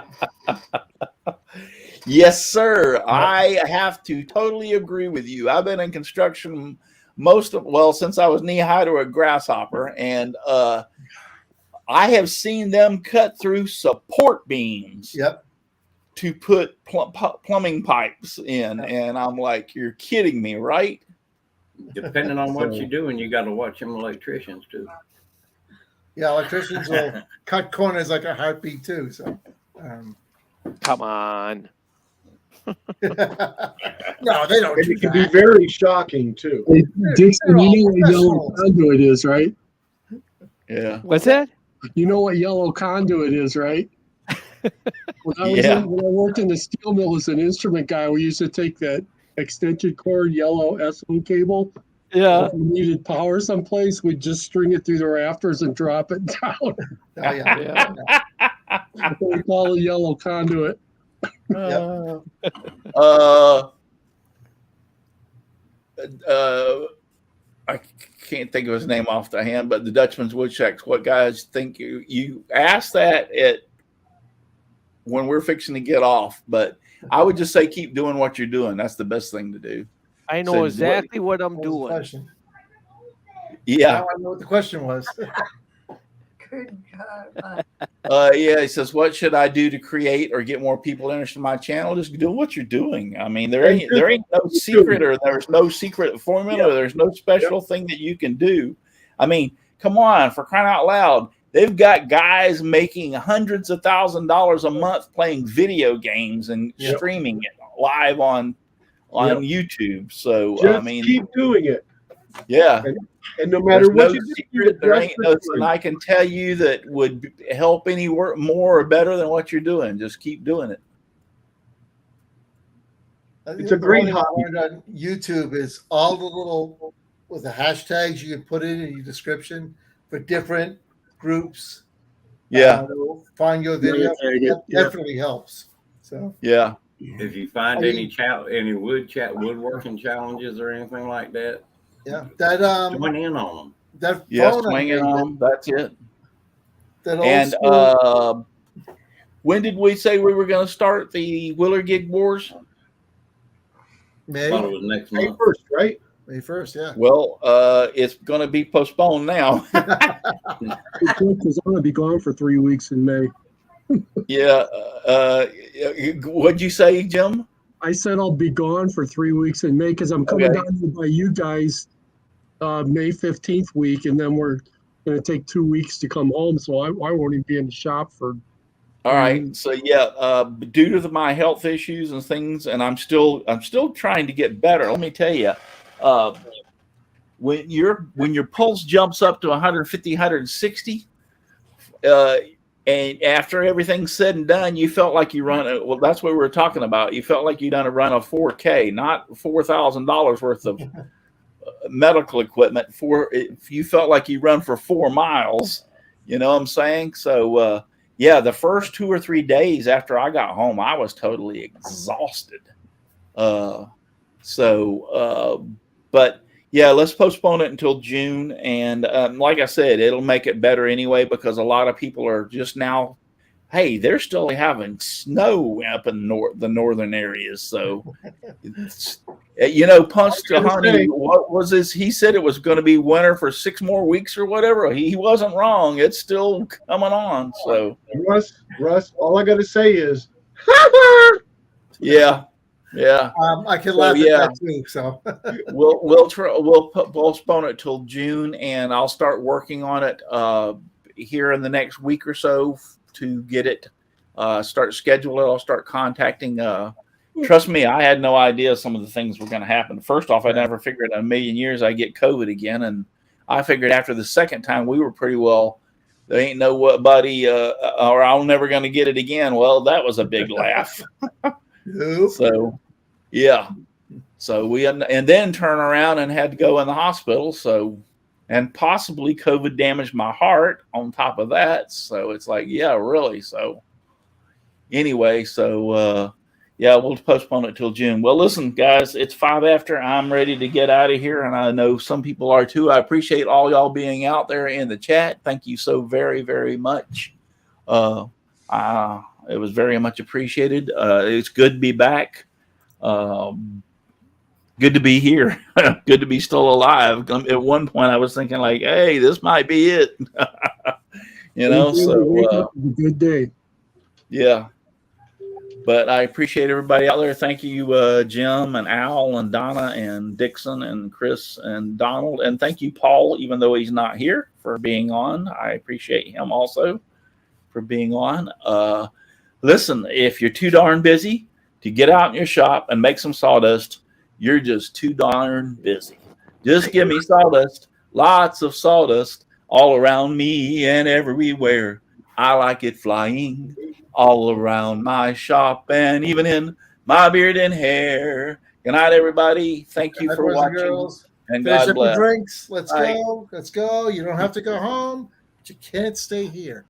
Yes, sir. I have to totally agree with you. I've been in construction since I was knee high to a grasshopper, and I have seen them cut through support beams. Yep. To put plumbing pipes in, and I'm like, you're kidding me, right? Depending on what you're doing, you got to watch them electricians too. Yeah, electricians will cut corners like a heartbeat too. So, come on. No, they don't. It can be very shocking too. Hey, Dixon, you know what yellow conduit is, right? Yeah. What's that? You know what yellow conduit is, right? When I worked in the steel mill as an instrument guy, we used to take that extension cord yellow S09 cable. Yeah. If we needed power someplace, we'd just string it through the rafters and drop it down. That's what we call a yellow conduit. I can't think of his name off the hand, but the Dutchman's Woodshacks. What guys think you asked that when we're fixing to get off, but I would just say keep doing what you're doing. That's the best thing to do. I know So, exactly what I'm What was the doing. question? Yeah. Now I know what the question was. Good God. Yeah, he says, what should I do to create or get more people interested in my channel? Just do what you're doing. I mean, there ain't no secret, or there's no secret formula, or there's no special thing that you can do. I mean, come on, for crying out loud. They've got guys making hundreds of $1,000s a month playing video games and streaming it live on YouTube. So Just I mean, keep doing it. yeah. And no matter There's what no you do, secret, there ain't nothing I can tell you that would help any work more or better than what you're doing. Just keep doing it. It's a great hobby. What I learned on YouTube is all the little with the hashtags you can put in your description for different groups. Yeah. Find your video. That Yeah. definitely helps. So Yeah. If you find any woodworking challenges or anything like that, yeah, that join in on them. that Yes, phone I swing it gave on. That's it. that old And school, when did we say we were going to start the Willer Gig Wars? May Thought it was next May month. 1st, right? May 1st, yeah. Well, it's going to be postponed now. Because I'm going to be gone for 3 weeks in May. Yeah. What'd you say, Jim? I said I'll be gone for 3 weeks in May because I'm coming Okay. down here by you guys May 15th week, and then we're going to take 2 weeks to come home. So I won't even be in the shop for. All right. So yeah, due to my health issues and things, and I'm still trying to get better. Let me tell you, when your pulse jumps up to 150, 160, and after everything's said and done, you felt like you run. Well, that's what we were talking about. You felt like you done a run of 4K, not $4,000 worth of medical equipment. You felt like you run for 4 miles. You know what I'm saying? So yeah, the first 2 or 3 days after I got home, I was totally exhausted. But yeah, let's postpone it until June. And like I said, it'll make it better anyway, because a lot of people are just now, hey, they're still having snow up in the northern areas. So, Punch to Honey, what was this? He said it was going to be winter for 6 more weeks or whatever. He wasn't wrong. It's still coming on. So, Russ, all I got to say is, yeah. Yeah, I can laugh at that too. So we'll postpone it till June, and I'll start working on it here in the next week or so to get it start schedule it. I'll start contacting. Trust me, I had no idea some of the things were going to happen. First off, I never figured in a million years I'd get COVID again, and I figured after the second time we were pretty well. There ain't nobody, or I'm never going to get it again. Well, that was a big laugh. So, yeah. So we and then turn around and had to go in the hospital. So, and possibly COVID damaged my heart on top of that. So it's like, yeah, really. So anyway, yeah, we'll postpone it till June. Well, listen, guys, it's 5 after. I'm ready to get out of here, and I know some people are too. I appreciate all y'all being out there in the chat. Thank you so very, very much. It was very much appreciated. It's good to be back. Good to be here. Good to be still alive. At one point, I was thinking like, "Hey, this might be it." So good day. Yeah. But I appreciate everybody out there. Thank you, Jim and Al and Donna and Dixon and Chris and Donald, and thank you, Paul, even though he's not here, for being on. I appreciate him also for being on. Listen, if you're too darn busy to get out in your shop and make some sawdust, you're just too darn busy. Just give me sawdust, lots of sawdust all around me and everywhere. I like it flying all around my shop and even in my beard and hair. Good night, everybody. Thank you for watching. Girls. And Finish God up bless. your drinks. Let's Bye. go. Let's go. You don't have to go home, but you can't stay here.